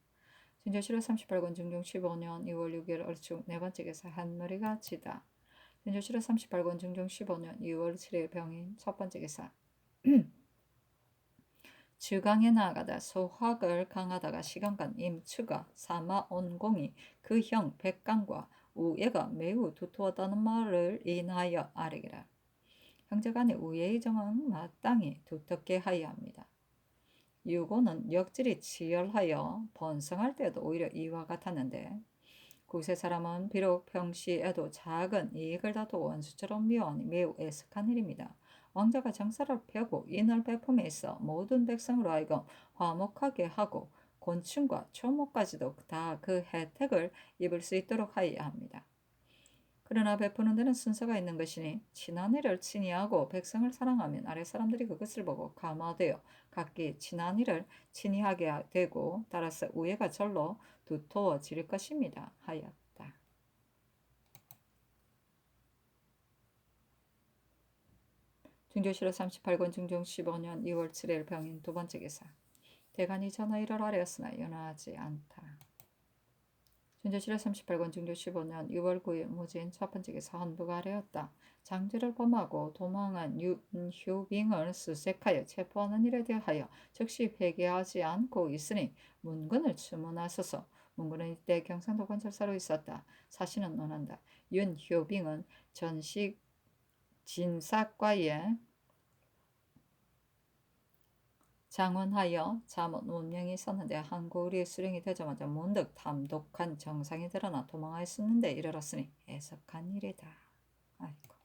진조실록 38권 중종 15년 2월 6일 을축 네 번째 기사. 한머리가 지다. 진조실록 38권 중종 15년 2월 7일 병인 첫 번째 기사. 주강에 나아가다 소학을 강하다가 시간간 임추가 사마 온공이 그 형 백강과 우애가 매우 두터웠다는 말을 인하여 아뢰기라. 형제간의 우애의 정은 마땅히 두텁게 하여야 합니다. 유고는 역질이 치열하여 번성할 때도 오히려 이와 같았는데 구세 사람은 비록 평시에도 작은 이익을 다투고 원수처럼 미워하니 매우 애석한 일입니다. 왕자가 정사를 펴고 인을 베품에 있어 모든 백성으로 하여금 화목하게 하고 곤충과 초목까지도 다 그 혜택을 입을 수 있도록 하여야 합니다. 그러나 베푸는 데는 순서가 있는 것이니 친한 이를 친히하고 백성을 사랑하면 아래 사람들이 그것을 보고 감화되어 각기 친한 이를 친히하게 되고 따라서 우애가 절로 두터워질 것입니다. 하였다. 중조실록 38권 중종 15년 2월 7일 병인 두 번째 기사. 대간이 전하 일을 아뢰었으나 연하지 않다. 중조실록 38권 중조 15년 6월 9일 무진 첫 번째 기사. 헌부가 아뢰었다. 장제를 범하고 도망한 윤효빙을 수색하여 체포하는 일에 대하여 즉시 회개하지 않고 있으니 문근을 추문하소서. 문근은 이때 경상도 관찰사로 있었다. 사실은 논한다. 윤효빙은 전식 진사과에 장원하여 잠옷 문명이 있었는데 한고을이 수령이 되자마자 문득 담독한 정상이 드러나 도망하였었는데 이르렀으니 애석한 일이다. 아이고.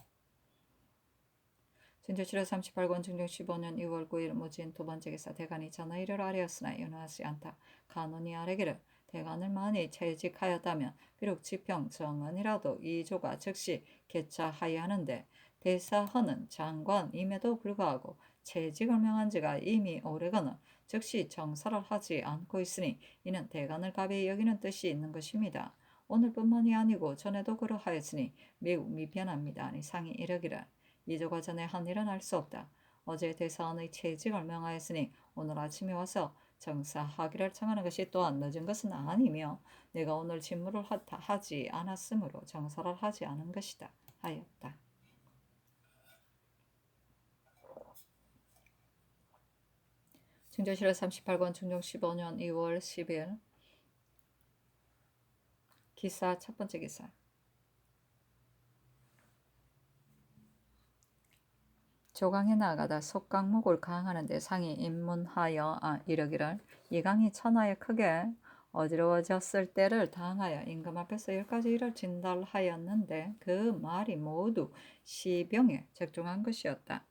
진조실록 38권 중종 15년 2월 9일 무진 두 번째 기사. 대간이 전하 일을 아뢰었으나 연하지 않다. 간원이 아뢰기를 대간을 많이 채직하였다면 비록 지평 정언이라도 이조가 즉시 개차하여 하는데 대사헌은 장관임에도 불구하고 채직을 명한 지가 이미 오래거늘 즉시 정사를 하지 않고 있으니 이는 대간을 가벼이 여기는 뜻이 있는 것입니다. 오늘뿐만이 아니고 전에도 그러하였으니 매우 미변합니다. 아니 상이 이르기를 이조가 전에 한 일은 알 수 없다. 어제 대사원의 채직을 명하였으니 오늘 아침에 와서 정사하기를 청하는 것이 또한 늦은 것은 아니며 내가 오늘 직무를 하지 않았으므로 정사를 하지 않은 것이다. 하였다. 중조실록 38권 중종 15년 2월 10일 기사 첫 번째 기사. 조강에 나아가다 속강목을 강하는데 상이 입문하여 이르기를 이 강이 천하에 크게 어지러워졌을 때를 당하여 임금 앞에서 10가지 일을 진달하였는데 그 말이 모두 시병에 적중한 것이었다.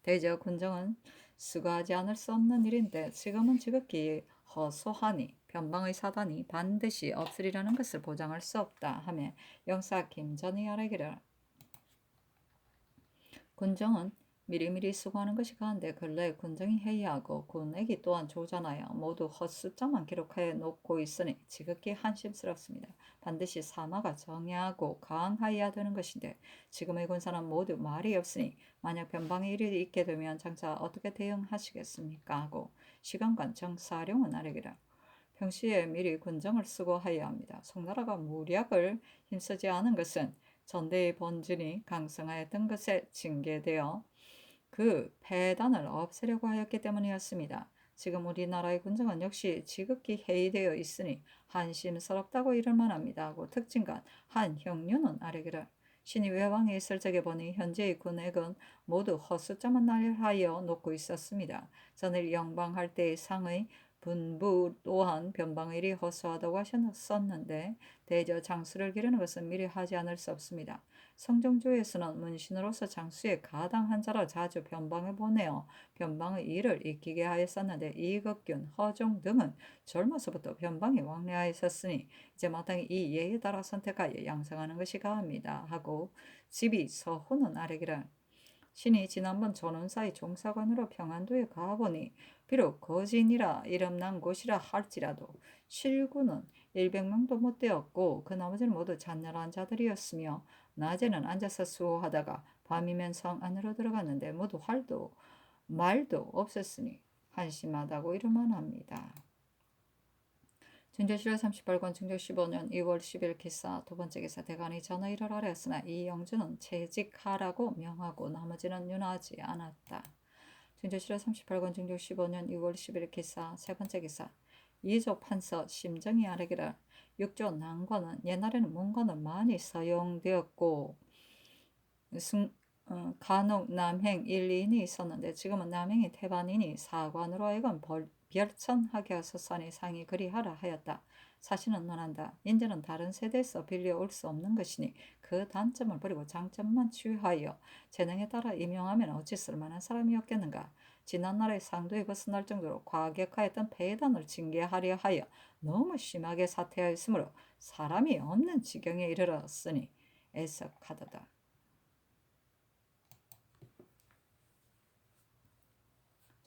대저 군정은 수고하지 않을 수 없는 일인데 지금은 지극히 허소하니 변방의 사단이 반드시 없으리라는 것을 보장할 수 없다 하며 영사 김전이 아뢰기를 군정은 미리미리 수고하는 것이 가한데 근래 군정이 회의하고 군액이 또한 조전하여 모두 헛숫자만 기록하여 놓고 있으니 지극히 한심스럽습니다. 반드시 사마가 정야하고 강하여야 되는 것인데 지금의 군사는 모두 말이 없으니 만약 변방의 일이 있게 되면 장차 어떻게 대응하시겠습니까? 하고 시간관 정사령은 아뢰기를 평시에 미리 군정을 수고하여야 합니다. 송나라가 무략을 힘쓰지 않은 것은 전대의 본진이 강성하였던 것에 징계되어 그 폐단을 없애려고 하였기 때문이었습니다. 지금 우리나라의 군정은 역시 지극히 해이되어 있으니 한심스럽다고 이를 만합니다. 하고 특징간 한형류는 아뢰기를 신이 외왕에 있을 적에 보니 현재의 군액은 모두 헛숫자만 날하여 놓고 있었습니다. 전일 영방할 때의 상의 분부 또한 변방일이 허수하다고 하셨었는데 대저 장수를 기르는 것은 미리 하지 않을 수 없습니다. 성종조에서는 문신으로서 장수의 가당한 자라 자주 변방에 보내어 변방의 일을 익히게 하였었는데 이극균, 허종 등은 젊어서부터 변방에 왕래하였었으니 이제 마땅히 이 예에 따라 선택하여 양성하는 것이 가합니다. 하고 집이 서훈은 아뢰기를 신이 지난번 전원사의 종사관으로 평안도에 가보니 비록 거진이라 이름난 곳이라 할지라도 실구는 100명도 못 되었고 그 나머지는 모두 잔렬한 자들이었으며 낮에는 앉아서 수호하다가 밤이면 성 안으로 들어갔는데 모두 활도 말도 없었으니 한심하다고 이르만합니다. 중조실록 38권 중조 15년 2월 10일 기사 두 번째 기사. 대간이 전하 일을 아뢰었으나 이 영주는 채직하라고 명하고 나머지는 윤하지 않았다. 증조실화 38권 증조 15년 2월 11일 기사 세 번째 기사 이조 판서 심정이 아래기를 6조 난관은 옛날에는 문관은 많이 사용되었고 간혹 남행 1, 2인이 있었는데 지금은 남행이 태반이니 사관으로 하여금 별천하게 하소서니 상이 그리하라 하였다. 사실은 논한다. 인제는 다른 세대에서 빌려올 수 없는 것이니 그 단점을 버리고 장점만 취하여 재능에 따라 임용하면 어찌 쓸만한 사람이었겠는가. 지난날의 상도에 벗어날 정도로 과격하였던 폐단을 징계하려 하여 너무 심하게 사퇴하였으므로 사람이 없는 지경에 이르렀으니 애석하도다.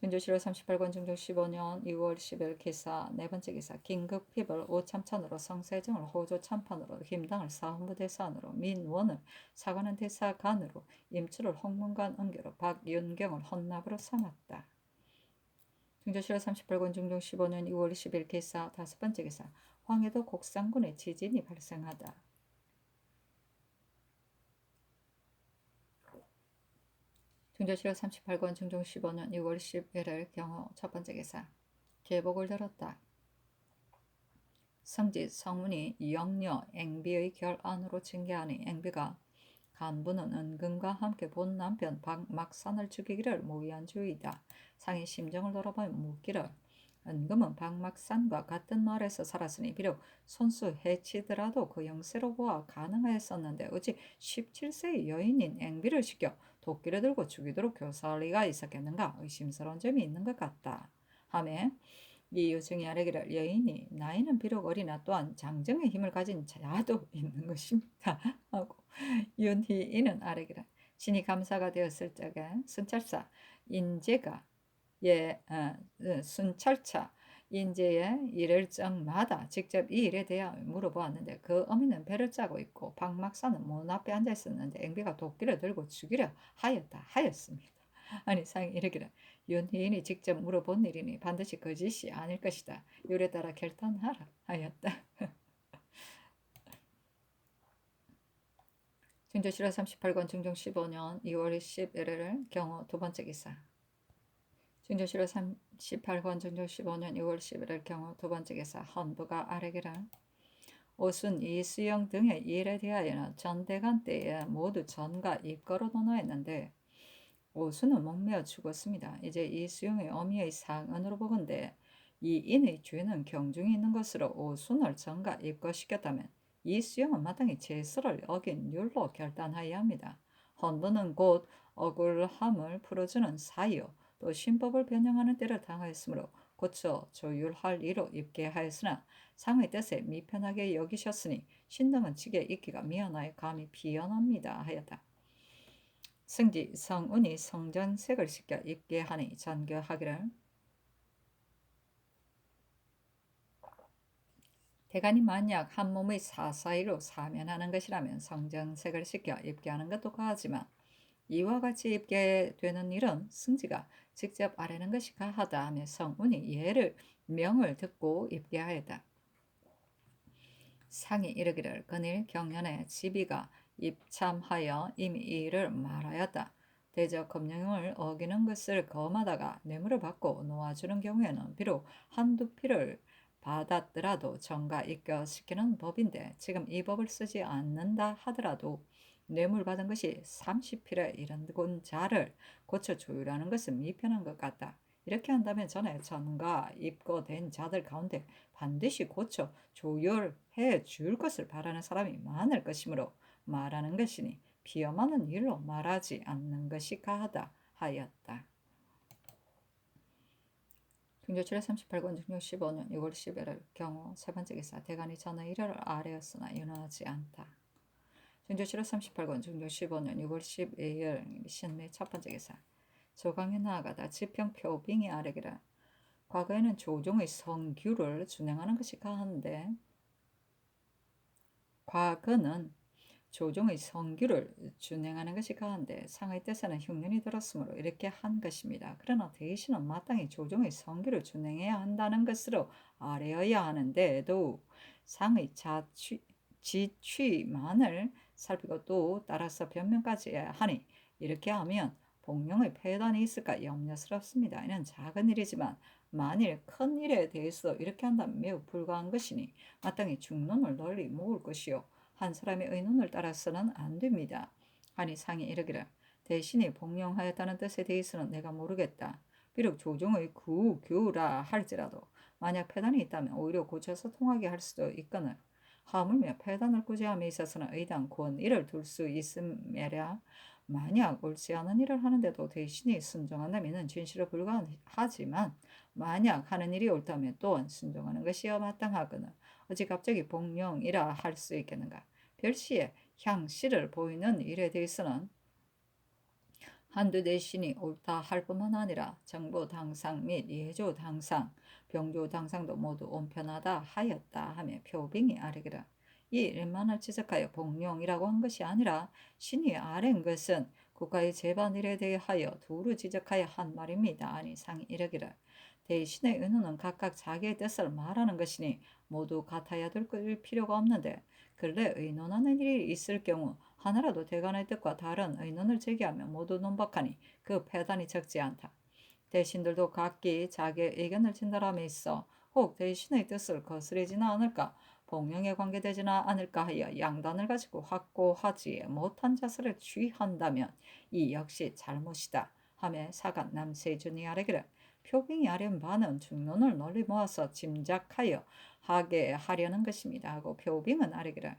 증조실화 38권 증조 15년 2월 10일 기사 네 번째 기사 긴급핍을 오참찬으로 성세정을 호조 참판으로 김당을 사헌부 대사안으로 민원을 사관원 대사관으로 임추를 홍문관 은교로 박윤경을 헌납으로 삼았다. 증조실화 38권 증조 15년 2월 10일 기사 다섯 번째 기사 황해도 곡산군에 지진이 발생하다. 증조실화 38권 증조 15년 2월 11일 경호 첫 번째 기사 계복을 들었다. 성지 성문이 영녀 앵비의 결안으로 징계하니 앵비가 간부는 은근과 함께 본 남편 박막산을 죽이기를 모의한 주의다. 상이 심정을 돌아보며 묻기를 은금은 박막산과 같은 마을에서 살았으니 비록 손수 해치더라도 그 영세로 보아 가능하였었는데 어찌 17세의 여인인 앵비를 시켜 도끼를 들고 죽이도록 교사할 리가 있었겠는가 의심스러운 점이 있는 것 같다. 하며 이 유증이 아래기를 여인이 나이는 비록 어리나 또한 장정의 힘을 가진 자도 있는 것입니다. 하고 윤희인은 아래기를 신이 감사가 되었을 적에 순찰사 인재가 순찰차 인재의 일일정마다 직접 이 일에 대해 물어보았는데 그 어미는 배를 짜고 있고 박막사는 문 앞에 앉아 있었는데 앵비가 도끼를 들고 죽이려 하였습니다. 아니 상이 이르기를 윤희인이 직접 물어본 일이니 반드시 거짓이 아닐 것이다. 요래 따라 결단하라 하였다. 증조실화 38권 증종 15년 2월 11일 경호 두 번째 기사 증조실화 38권 증종 15년 2월 11일 경호 두 번째 기사 헌부가 아래기를 오순 이수영 등의 일에 대하여는 전대관 때에 모두 전가 입거로 논하였는데 오순은 목매어 죽었습니다. 이제 이수영의 어미의 상언으로 보건대 이 인의 죄는 경중이 있는 것으로 오순을 전가 입거시켰다면 이수영은 마땅히 제서를 어긴 율로 결단하여야 합니다. 헌부는 곧 억울함을 풀어주는 사유 또 신법을 변형하는 때를 당하였으므로 고쳐 조율할 이로 입계하였으나 상의 뜻에 미편하게 여기셨으니 신등은 직에 있기가 미안하여 감히 비연합니다 하였다. 승지 성운이 성전색을 시켜 입계하니 전교하기를 대간이 만약 한 몸의 사사이로 사면하는 것이라면 성전색을 시켜 입계하는 것도 가하지만 이와 같이 입계되는 일은 승지가 직접 아뢰는 것이 가하다 하며 성운이 예를 명을 듣고 입계하였다. 상이 이르기를 그일 경년에 지비가 입참하여 이미 이 일을 말하였다. 대적 검령을 어기는 것을 검하다가 뇌물을 받고 놓아주는 경우에는 비록 한두 피를 받았더라도 정가 입교시키는 법인데 지금 이 법을 쓰지 않는다 하더라도 뇌물 받은 것이 30필에 이른 자를 고쳐 조율하는 것은 미편한 것 같다. 이렇게 한다면 전에 전가 입고된 자들 가운데 반드시 고쳐 조율해 줄 것을 바라는 사람이 많을 것이므로 말하는 것이니 비엄하는 일로 말하지 않는 것이 가하다 하였다. 중조칠회 38권 중조 15년 6월 11일 경우 세 번째 기사 대간이 전의 일을 아뢰었으나 윤허하지 않다. 중조칠회 38권 중조 15년 6월 12일 신미 첫 번째 기사 조강에 나아가다 지평표빙이 아뢰기를 과거에는 조종의 성규를 준행하는 것이 가한데 과거는 조종의 성규를 준행하는 것이 가한데 상의 뜻에는 흉년이 들었으므로 이렇게 한 것입니다. 그러나 대신은 마땅히 조종의 성규를 준행해야 한다는 것으로 아뢰어야 하는데도 상의 지취만을 살피고 또 따라서 변명까지 하니 이렇게 하면 복령의 폐단이 있을까 염려스럽습니다. 이는 작은 일이지만 만일 큰 일에 대해서 이렇게 한다면 매우 불가한 것이니 마땅히 중론을 널리 모을 것이요 한 사람의 의논을 따라서는 안 됩니다. 하니 상이 이르기를 대신이 복령하였다는 뜻에 대해서는 내가 모르겠다. 비록 조정의 구교라 할지라도 만약 폐단이 있다면 오히려 고쳐서 통하게 할 수도 있거늘 하물며 폐단을 구제함에 있어서는 의당 권위를 둘 수 있음에랴 만약 옳지 않은 일을 하는데도 대신이 순종한다면 이는 진실에 불과하지만 만약 하는 일이 옳다면 또한 순종하는 것이야 마땅하거늘 어찌 갑자기 복령이라 할 수 있겠는가. 별시에 향씨를 보이는 일에 대해서는 한두 대신이 옳다 할 뿐만 아니라 정보 당상 및 예조 당상, 병조 당상도 모두 온편하다 하였다 하며 표빙이 아뢰기라. 이 일만을 지적하여 복령이라고 한 것이 아니라 신이 아랜 것은 국가의 재반일에 대하여 두루 지적하여 한 말입니다. 아니 상이 이르기를 대신의 의논은 각각 자기의 뜻을 말하는 것이니 모두 같아야 될 필요가 없는데 근래 의논하는 일이 있을 경우 하나라도 대간의 뜻과 다른 의논을 제기하면 모두 논박하니 그 패단이 적지 않다. 대신들도 각기 자기의 의견을 진달함에 있어 혹 대신의 뜻을 거스르지는 않을까 복령에 관계되지는 않을까 하여 양단을 가지고 확고하지 못한 자세를 취한다면 이 역시 잘못이다 하며 사간 남세준이 아뢰기를 표빙이 아련 바는 중론을 널리 모아서 짐작하여 하게 하려는 것입니다 하고 표빙은 아뢰기를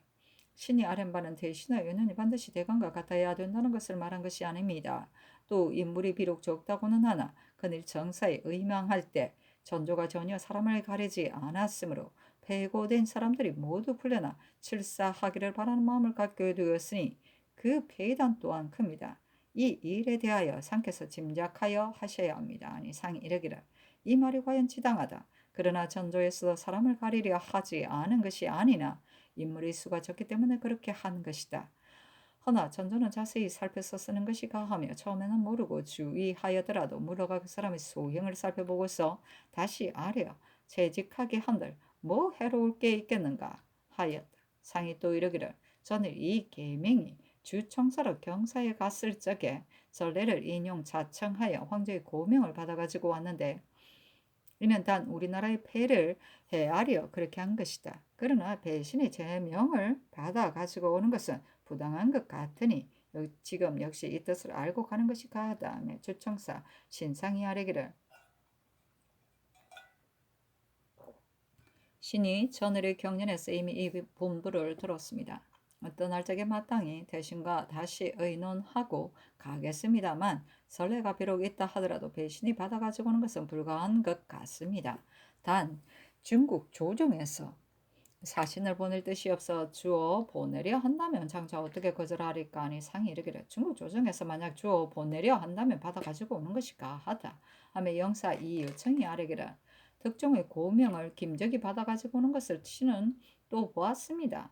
신이 아랜 바는 대신의 의논이 반드시 대간과 같아야 된다는 것을 말한 것이 아닙니다. 또 인물이 비록 적다고는 하나 그늘 정사에 의망할 때 전조가 전혀 사람을 가리지 않았으므로 패고된 사람들이 모두 풀려나 칠사하기를 바라는 마음을 갖게 되었으니 그 폐단 또한 큽니다. 이 일에 대하여 상께서 짐작하여 하셔야 합니다. 아니 상이 이르기를 이 말이 과연 지당하다. 그러나 전조에서 사람을 가리려 하지 않은 것이 아니나 인물의 수가 적기 때문에 그렇게 한 것이다. 허나 전조는 자세히 살펴서 쓰는 것이 가하며 처음에는 모르고 주의하여더라도 물어가 그 사람의 소형을 살펴보고서 다시 아뢰어 채직하게 한들 뭐 해로울 게 있겠는가 하였다. 상이 또 이르기를 저는 이 계명이 주청사로 경사에 갔을 적에 전례를 인용 자청하여 황제의 고명을 받아가지고 왔는데 이는 단 우리나라의 폐를 헤아려 그렇게 한 것이다. 그러나 배신의 제명을 받아 가지고 오는 것은 부당한 것 같으니 지금 역시 이 뜻을 알고 가는 것이 가하다. 주청사 신상이 아뢰기를 신이 전일의 경연에서 이미 이 본부를 들었습니다. 어떤 날짜에 마땅히 대신과 다시 의논하고 가겠습니다만 선례가 비록 있다 하더라도 배신이 받아가지고 오는 것은 불가한 것 같습니다. 단 중국 조정에서 사신을 보낼 뜻이 없어 주어 보내려 한다면 장차 어떻게 거절하리까 하니 상이 이르기를 중국 조정에서 만약 주어 보내려 한다면 받아가지고 오는 것이 가하다 하며 영사 이 요청이 아뢰기를 특종의 고명을 김적이 받아가지고 오는 것을 신은 또 보았습니다.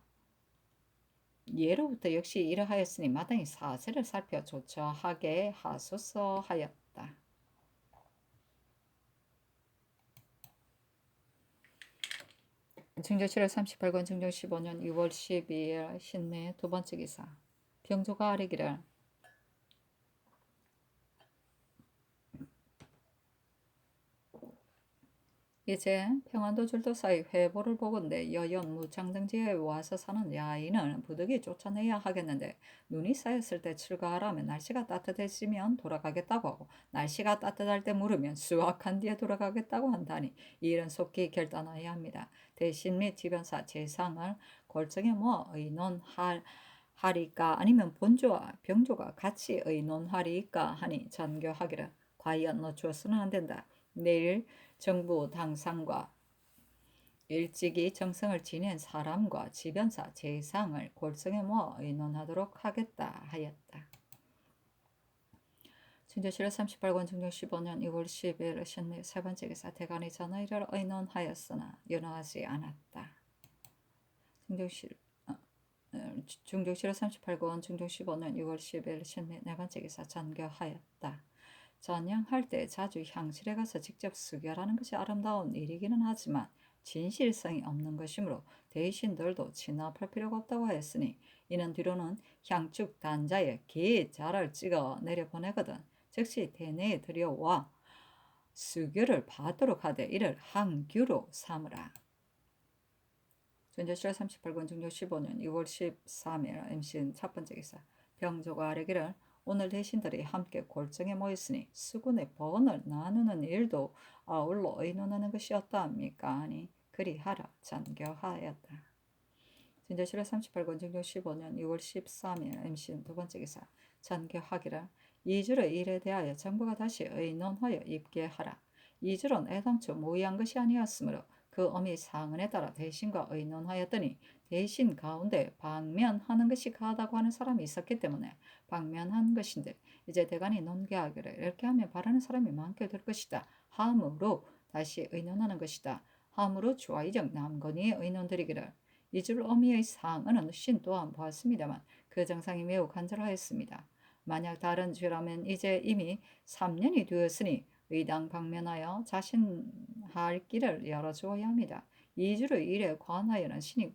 예로부터 역시 이러하였으니 마땅히 사세를 살펴 조처하게 하소서 하였다. 증조 7월 38권 증조 15년 2월 12일 신내 두 번째 기사 병조가 아뢰기를 이제 평안도 줄도 사이 회보를 보건대 여연 무창등지에 와서 사는 야인은 부득이 쫓아내야 하겠는데 눈이 쌓였을 때 출가하라면 날씨가 따뜻해지면 돌아가겠다고 하고 날씨가 따뜻할 때 물으면 수확한 뒤에 돌아가겠다고 한다니 이 일은 속히 결단해야 합니다. 대신 및 지변사 재상을 골정에 모아 의논하리까 아니면 본조와 병조가 같이 의논하리까 하니 전교하기를 과연 늦추어서는 안 된다. 내일 정부 당상과 일찍이 정성을 지닌 사람과 지변사 재상을 골성에 모아 의논하도록 하겠다 하였다. 증조 7월 38권 증조 15년 2월 10일 신내 세 번째 기사 대간의 전의를 의논하였으나 연호하지 않았다. 증조 7월 38권 증조 15년 6월 10일 신내 네 번째 기사 전교하였다. 전향할 때 자주 향실에 가서 직접 수결하는 것이 아름다운 일이기는 하지만 진실성이 없는 것이므로 대신들도 진압할 필요가 없다고 하였으니 이는 뒤로는 향축 단자에 계자를 찍어 내려보내거든 즉시 대내에 들여와 수교를 받도록 하되 이를 항규로 삼으라. 전제시라 38권 중조 15년 2월 13일 MC는 첫 번째 기사. 병조가 아뢰기를 오늘 대신들이 함께 골정에 모였으니 수군의 번을 나누는 일도 아울러 의논하는 것이었다 합니까? 하니 그리하라 잔교하였다. 진저시라 38권 중조 15년 2월 13일 MC는 두 번째 기사. 잔교하기를 이주의 일에 대하여 정부가 다시 의논하여 입계하라. 이주는 애당초 모의한 것이 아니었으므로 그 어미 상언에 따라 대신과 의논하였더니 대신 가운데 방면하는 것이 가하다고 하는 사람이 있었기 때문에 방면한 것인데 이제 대간이 논계하기를 이렇게 하면 바라는 사람이 많게 될 것이다. 함으로 다시 의논하는 것이다. 함으로 주와이적 남건이의 의논드리기를 이줄 어미의 상언은 신 또한 보았습니다만 그 정상이 매우 간절하였습니다. 만약 다른 죄라면 이제 이미 3년이 되었으니 의당 방면하여 자신할 길을 열어주어야 합니다. 2주의 일에 관하여는 신이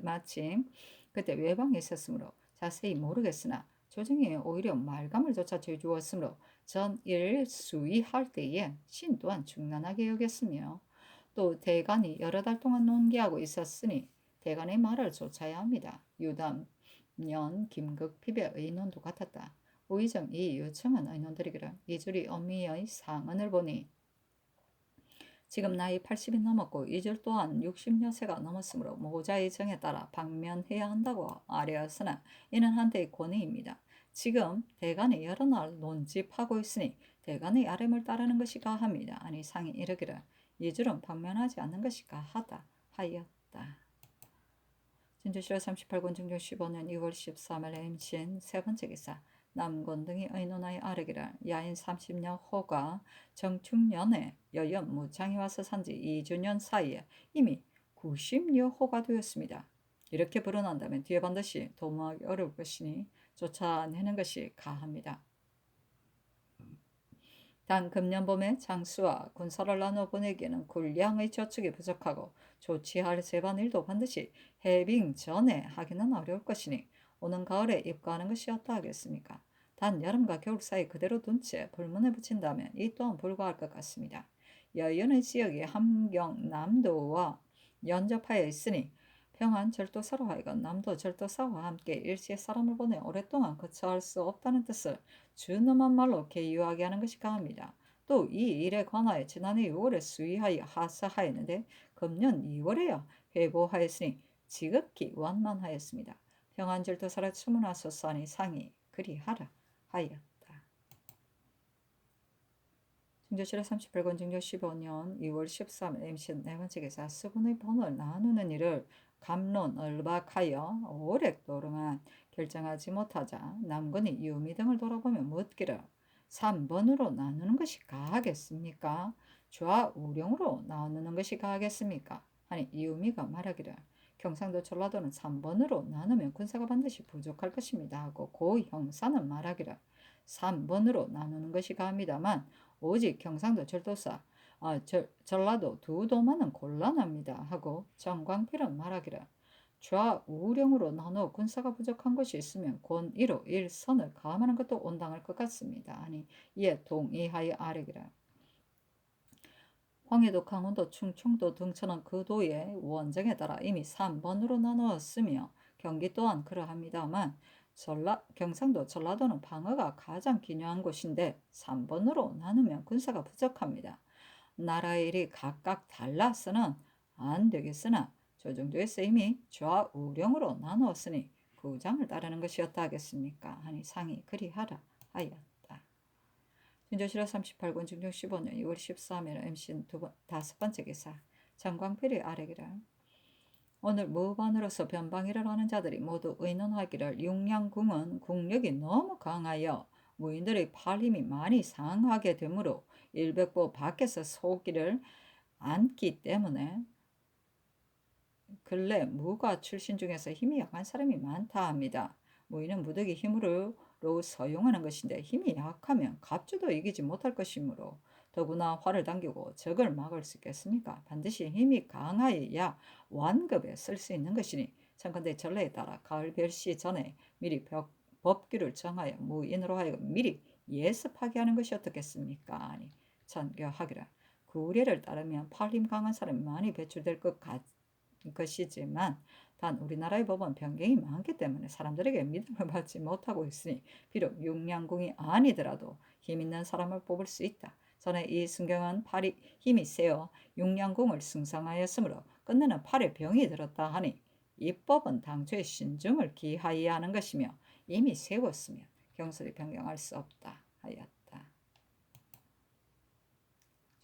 마침 그때 외방에 있었으므로 자세히 모르겠으나 조정이 오히려 말감을 조차 주었으므로 전 일 수의할 때에 신 또한 중난하게 여겼으며 또 대간이 여러 달 동안 논기하고 있었으니 대간의 말을 좇아야 합니다. 유담년 김극핍의 의논도 같았다. 오의정 이 요청한 의논드리기를 이줄이 어미의 상언을 보니 지금 나이 80이 넘었고 이줄 또한 60여세가 넘었으므로 모자의 정에 따라 방면해야 한다고 아뢰었으나 이는 한때의 권위입니다. 지금 대간이 여러 날 논집하고 있으니 대간의 아뢰을 따르는 것이 가합니다. 아니 상이 이르기를 이줄은 방면하지 않는 것이 가하다 하였다. 진주시라 38권 중조 15년 2월 13일 MCN 세 번째 기사. 남권 등이 의논하여 아뢰기를 야인 30년 호가 정축년에 여연 무창이 와서 산지 2주년 사이에 이미 90여호가 되었습니다. 이렇게 불어난다면 뒤에 반드시 도모하기 어려울 것이니 쫓아내는 것이 가합니다. 단 금년 봄에 장수와 군사를 나눠 보내기에는 군량의 저축이 부족하고 조치할 세반일도 반드시 해빙 전에 하기는 어려울 것이니 오는 가을에 입가하는 것이 어떠하겠습니까? 단 여름과 겨울 사이 그대로 둔 채 불문에 붙인다면 이 또한 불가할 것 같습니다. 여연의 지역이 함경 남도와 연접하여 있으니 평안 절도사로 하여금 남도 절도사와 함께 일시에 사람을 보내 오랫동안 거처할 수 없다는 뜻을 준엄한 말로 개유하게 하는 것이 가합니다. 또 이 일에 관하여 지난해 6월에 수의하여 하사하였는데 금년 2월에야 회고하였으니 지극히 완만하였습니다. 평안절도사라 추문하소서하니 상이 그리하라 하였다. 증조시라 38권 증조 15년 2월 13일 MC는 네 번째 기사. 수분의 번을 나누는 일을 감론 을박하여 오랫동안 결정하지 못하자 남건이 유미 등을 돌아보며 묻기를 3번으로 나누는 것이 가하겠습니까? 좌우령으로 나누는 것이 가하겠습니까? 하니 유미가 말하기를 경상도 전라도는 3번으로 나누면 군사가 반드시 부족할 것입니다 하고 고 형사는 말하기를 3번으로 나누는 것이 가합니다만 오직 경상도 절도사 전라도 두 도만은 곤란합니다 하고 정광필은 말하기를 좌우령으로 나눠 군사가 부족한 것이 있으면 권위로 일선을 가함하는 것도 온당할 것 같습니다. 아니 이에 동의하여 아뢰기를 황해도, 강원도, 충청도 등처는 그 도의 원정에 따라 이미 3번으로 나누었으며 경기 또한 그러합니다만 경상도, 전라도는 방어가 가장 기묘한 곳인데 3번으로 나누면 군사가 부족합니다. 나라의 일이 각각 달라서는 안 되겠으나 조정조에서 이미 좌우령으로 나누었으니 부장을 따르는 것이었다 하겠습니까? 하니 상이 그리하라 하였다. 진조시라 38권 중종 15년 2월 13일 MC는 다섯 번째 기사. 장광필이 아뢰기를 오늘 무반으로서 변방일을 하는 자들이 모두 의논하기를 융양궁은 국력이 너무 강하여 무인들의 팔힘이 많이 상하게 되므로 일백보 밖에서 속기를 않기 때문에 근래 무가 출신 중에서 힘이 약한 사람이 많다 합니다. 무인은 무더기 힘으로 서용하는 것인데 힘이 약하면 갑주도 이기지 못할 것이므로 더구나 활을 당기고 적을 막을 수 있겠습니까? 반드시 힘이 강하여야 완급에 쓸 수 있는 것이니 청컨대 전례에 따라 가을 별시 전에 미리 법규를 정하여 무인으로 하여금 미리 예습하게 하는 것이 어떻겠습니까? 아니 전교하기를 그 우례를 따르면 팔힘 강한 사람이 많이 배출될 것이지만 단 우리나라의 법은 변경이 많기 때문에 사람들에게 믿음을 받지 못하고 있으니 비록 육량궁이 아니더라도 힘 있는 사람을 뽑을 수 있다. 전에 이 순경은 팔이 힘이 세어 육량궁을 승상하였으므로 끝내는 팔에 병이 들었다 하니 이 법은 당초에 신중을 기하여야 하는 것이며 이미 세웠으면 경설이 변경할 수 없다 하였다.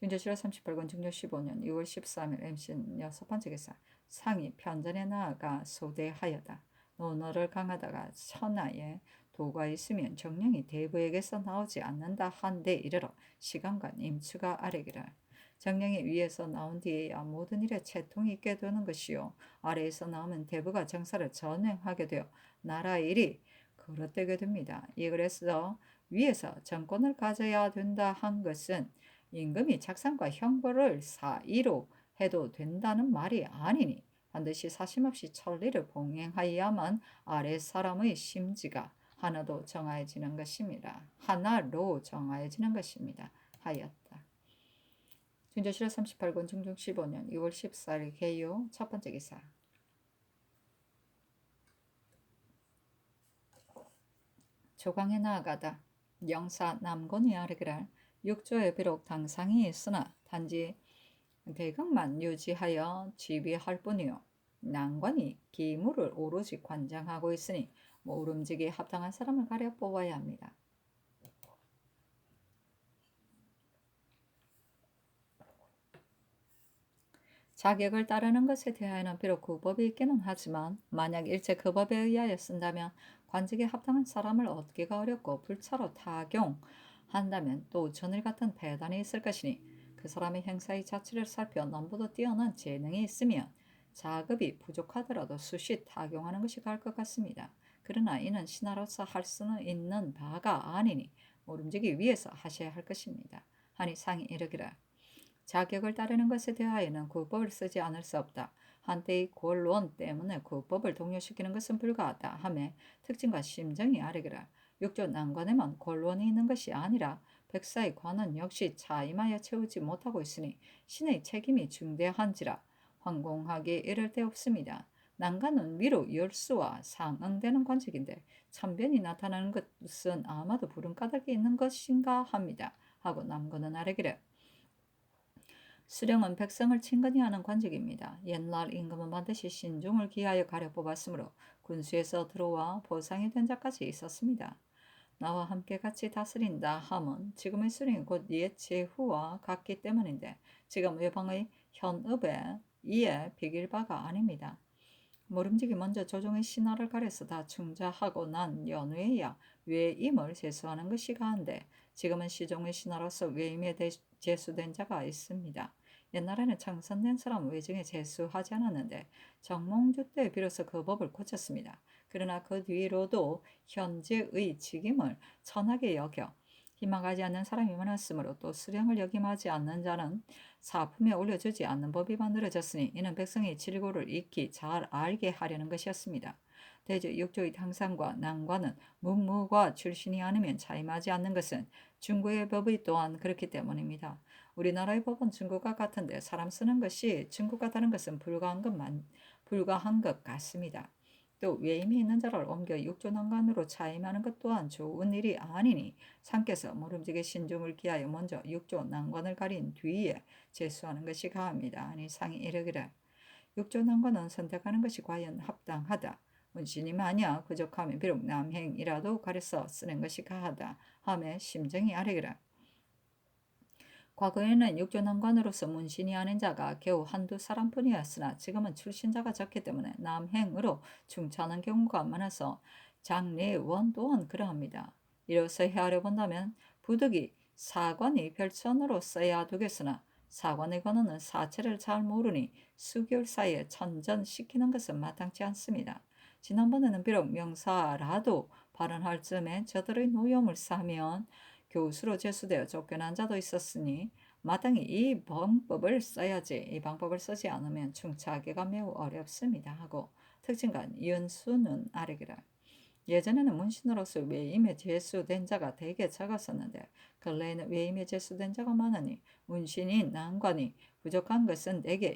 준조실화 38권 중조 15년 2월 13일 MC는 6번째 기사 상이 편전에 나아가 소대하여다. 논어를 강하다가 천하에 도가 있으면 정령이 대부에게서 나오지 않는다 한데 이르러 시간간 임추가 아래기를 정령이 위에서 나온 뒤에야 모든 일에 채통이 있게 되는 것이요 아래에서 나오면 대부가 정사를 전행하게 되어 나라의 일이 그릇되게 됩니다. 이 그래서 위에서 정권을 가져야 된다 한 것은 임금이 작상과 형벌을 사이로 해도 된다는 말이 아니니 반드시 사심없이 천리를 봉행하여야만 아래 사람의 심지가 하나로 정해지는 것입니다. 하였다. 준조실화 38권 중종 15년 2월 14일 개요 첫 번째 기사 조강에 나아가다 영사 남곤이 아르기를 육조에 비록 당상이 있으나 단지 대강만 유지하여 지휘할 뿐이요 난관이 기물을 오로지 관장하고 있으니 모름지기에 합당한 사람을 가려 뽑아야 합니다. 자격을 따르는 것에 대하여는 비록 그 법이 있기는 하지만 만약 일체 그 법에 의하여 쓴다면 관직에 합당한 사람을 얻기가 어렵고 불차로 타경한다면 또 전일 같은 배단이 있을 것이니 그 사람의 행사의 자체를 살펴 넘보다 뛰어난 재능이 있으면 자급이 부족하더라도 수시 타경하는 것이 가할 것 같습니다. 그러나 이는 신하로서 할 수는 있는 바가 아니니 모름지기 위해서 하셔야 할 것입니다. 하니 상이 이르기를 자격을 따르는 것에 대하여는 구법을 쓰지 않을 수 없다. 한때의 권론 때문에 구법을 동요시키는 것은 불가하다 하며 특징과 심정이 아래기라. 육조 난관에만 권론이 있는 것이 아니라 백사의 관은 역시 차임하여 채우지 못하고 있으니 신의 책임이 중대한지라 황공하게 이를 데 없습니다. 난관은 위로 열수와 상응되는 관직인데 참변이 나타나는 것은 아마도 부른 까닭이 있는 것인가 합니다. 하고 남고는 아래기를 수령은 백성을 친근히 하는 관직입니다. 옛날 임금은 반드시 신중을 기하여 가려 뽑았으므로 군수에서 들어와 보상이 된 자까지 있었습니다. 나와 함께 같이 다스린다 함은 지금의 수령이 곧 옛 제후와 같기 때문인데 지금 외방의 현읍에 이에 비길 바가 아닙니다. 모름지기 먼저 조정의 신하를 가려서 다 충자하고 난 연후에야 외임을 제수하는 것이 가한데 지금은 시종의 신하로서 외임에 제수된 자가 있습니다. 옛날에는 청선된 사람 외증에 제수하지 않았는데 정몽주 때 비로소 그 법을 고쳤습니다. 그러나 그 뒤로도 현재의 직임을 천하게 여겨 희망하지 않는 사람이 많았으므로 또 수령을 역임하지 않는 자는 사품에 올려주지 않는 법이 만들어졌으니 이는 백성의 질고를 익히 잘 알게 하려는 것이었습니다. 대저 육조의 당상과 난관은 문무과 출신이 아니면 차임하지 않는 것은 중국의 법이 또한 그렇기 때문입니다. 우리나라의 법은 중국과 같은데 사람 쓰는 것이 중국과 다른 것은 불가한 것 같습니다. 또 외임이 있는 자를 옮겨 육조난관으로 차임하는 것 또한 좋은 일이 아니니 상께서 모름지기 신중을 기하여 먼저 육조난관을 가린 뒤에 제수하는 것이 가합니다. 아니 상이 이르기를 육조난관은 선택하는 것이 과연 합당하다. 문신이 만약 부족하면 비록 남행이라도 가려서 쓰는 것이 가하다. 하며 심정이 아래기라. 과거에는 육조난관으로서 문신이 아닌 자가 겨우 한두 사람뿐이었으나 지금은 출신자가 적기 때문에 남행으로 중차하는 경우가 많아서 장례원 또한 그러합니다. 이로써 헤아려 본다면 부득이 사관이 별천으로 써야 되겠으나 사관의 관원은 사체를 잘 모르니 수개월 사이에 천전시키는 것은 마땅치 않습니다. 지난번에는 비록 명사라도 발언할 즈음에 저들의 노염을 싸면 교수로 제수되어 쫓겨난 자도 있었으니 마땅히 이 방법을 써야지 이 방법을 쓰지 않으면 충차하기가 매우 어렵습니다 하고 특징과 연수는 아래기라. 예전에는 문신으로서 외임에 제수된 자가 대개 적었었는데 근래에는 외임에 제수된 자가 많으니 문신이 난관이 부족한 것은 대개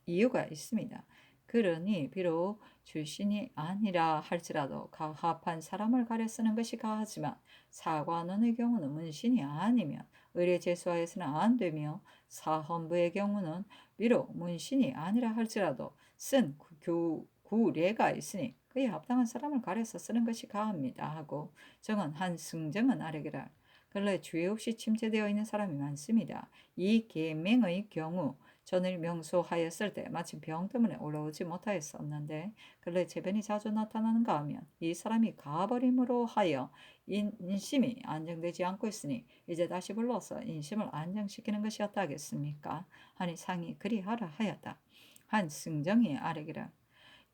이유가 있습니다. 그러니 비록 출신이 아니라 할지라도 가합한 사람을 가려 쓰는 것이 가하지만 사관원의 경우는 문신이 아니면 의례 제수하여서는 안 되며 사헌부의 경우는 비록 문신이 아니라 할지라도 쓴 구례가 있으니 그에 합당한 사람을 가려서 쓰는 것이 가합니다 하고 정은 한승정은 아래기라. 근래 주의 없이 침체되어 있는 사람이 많습니다. 이 계명의 경우 전을 명소하였을 때 마침 병 때문에 올라오지 못하였었는데 근래 재변이 자주 나타나는가 하면 이 사람이 가버림으로 하여 인심이 안정되지 않고 있으니 이제 다시 불러서 인심을 안정시키는 것이었다 하겠습니까? 하니 상이 그리하라 하였다. 한승정이 아래기라.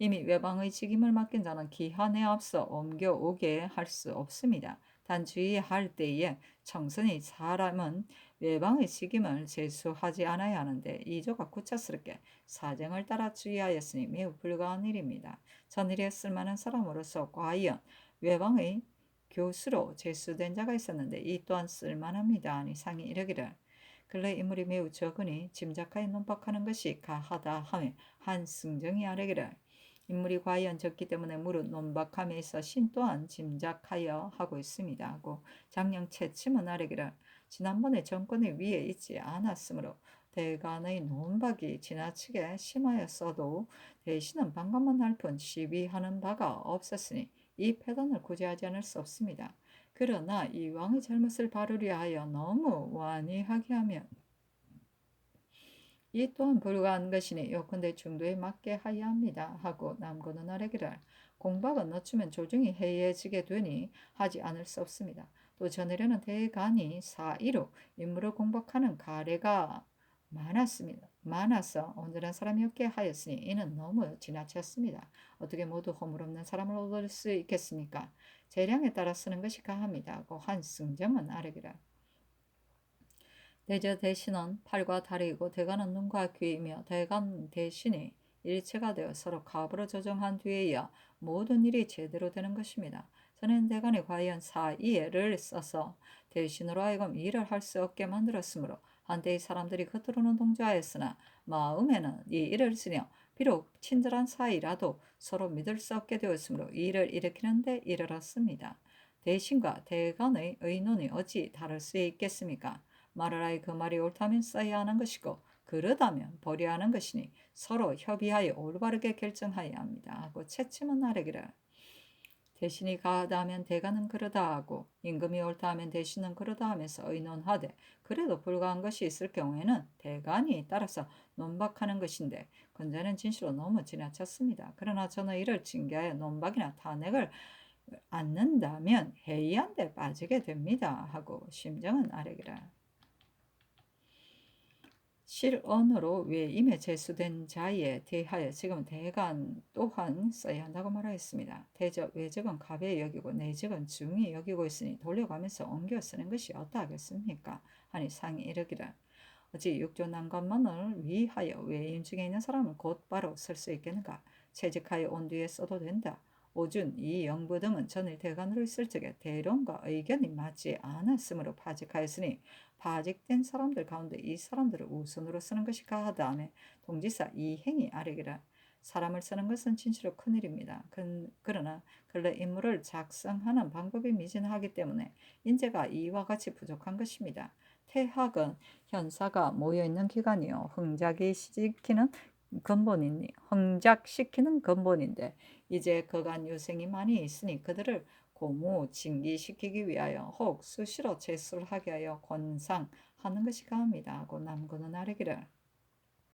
이미 외방의 직임을 맡긴 자는 기한에 앞서 옮겨오게 할 수 없습니다. 단 주의할 때에 청선의 사람은 외방의 직임을 제수하지 않아야 하는데 이조가 구차스럽게 사정을 따라 주의하였으니 매우 불가한 일입니다. 전일에 쓸만한 사람으로서 과연 외방의 교수로 제수된 자가 있었는데 이 또한 쓸만합니다. 아니 상이 이르기를 근래 인물이 매우 적으니 짐작하여 논박하는 것이 가하다 하며 한승정이 아뢰기를 인물이 과연 적기 때문에 물은 논박함에 있어 신 또한 짐작하여 하고 있습니다. 하고 장령 채침은 아래기를 지난번에 정권의 위에 있지 않았으므로 대간의 논박이 지나치게 심하였어도 대신은 반감만 할 뿐 시비하는 바가 없었으니 이 패단을 구제하지 않을 수 없습니다. 그러나 이 왕의 잘못을 바르려 하여 너무 완이하게 하면 이 또한 불가한 것이니 요컨대 중도에 맞게 하여야 합니다. 하고 남고는 아래기를 공박은 늦추면 조중이 해이해지게 되니 하지 않을 수 없습니다. 또 전에는 대간이 사이로 인물을 공박하는 가래가 많아서 온전한 사람이 없게 하였으니 이는 너무 지나쳤습니다. 어떻게 모두 허물없는 사람을 얻을 수 있겠습니까? 재량에 따라 쓰는 것이 가합니다. 하고 한승정은 아래기를 대저 대신은 팔과 다리이고 대간은 눈과 귀이며 대간 대신이 일체가 되어 서로 갑으로 조정한 뒤에야 모든 일이 제대로 되는 것입니다. 전에는 대간이 과연 사이에를 써서 대신으로 하여금 일을 할 수 없게 만들었으므로 한때의 사람들이 겉으로는 동조하였으나 마음에는 이 일을 쓰며 비록 친절한 사이라도 서로 믿을 수 없게 되었으므로 이 일을 일으키는 데 이르렀습니다. 대신과 대간의 의논이 어찌 다를 수 있겠습니까? 말을 하여 그 말이 옳다면 써야 하는 것이고 그러다면 버려야 하는 것이니 서로 협의하여 올바르게 결정하여야 합니다. 하고 채침은 아래기를 대신이 가하다 하면 대가는 그러다 하고 임금이 옳다 하면 대신은 그러다 하면서 의논하되 그래도 불가한 것이 있을 경우에는 대간이 따라서 논박하는 것인데 근자는 진실로 너무 지나쳤습니다. 그러나 저는 이를 징계하여 논박이나 탄핵을 않는다면 해이한 데 빠지게 됩니다. 하고 심정은 아래기라. 실언으로 외임에 제수된 자에 대하여 지금 대간 또한 써야 한다고 말하였습니다. 대적 외적은 가벼이 여기고 내적은 중히 여기고 있으니 돌려가면서 옮겨 쓰는 것이 어떠하겠습니까? 하니 상이 이르기를 어찌 육조 난관만을 위하여 외임 중에 있는 사람을 곧바로 쓸 수 있겠는가? 채직하여 온 뒤에 써도 된다. 오준, 이영부 등은 전일 대간으로 있을 적에 대론과 의견이 맞지 않았으므로 파직하였으니 파직된 사람들 가운데 이 사람들을 우선으로 쓰는 것이 가하다 하며 동지사 이행이 아래기라. 사람을 쓰는 것은 진실로 큰일입니다. 그러나 근래 인물을 작성하는 방법이 미진하기 때문에 인재가 이와 같이 부족한 것입니다. 태학은 현사가 모여있는 기관이요 흥작시키는 근본인데 이제 그간 유생이 많이 있으니 그들을 고무 징기시키기 위하여 혹 수시로 제수를 하게 하여 권상하는 것이 가합니다. 하고 남고는 아래기를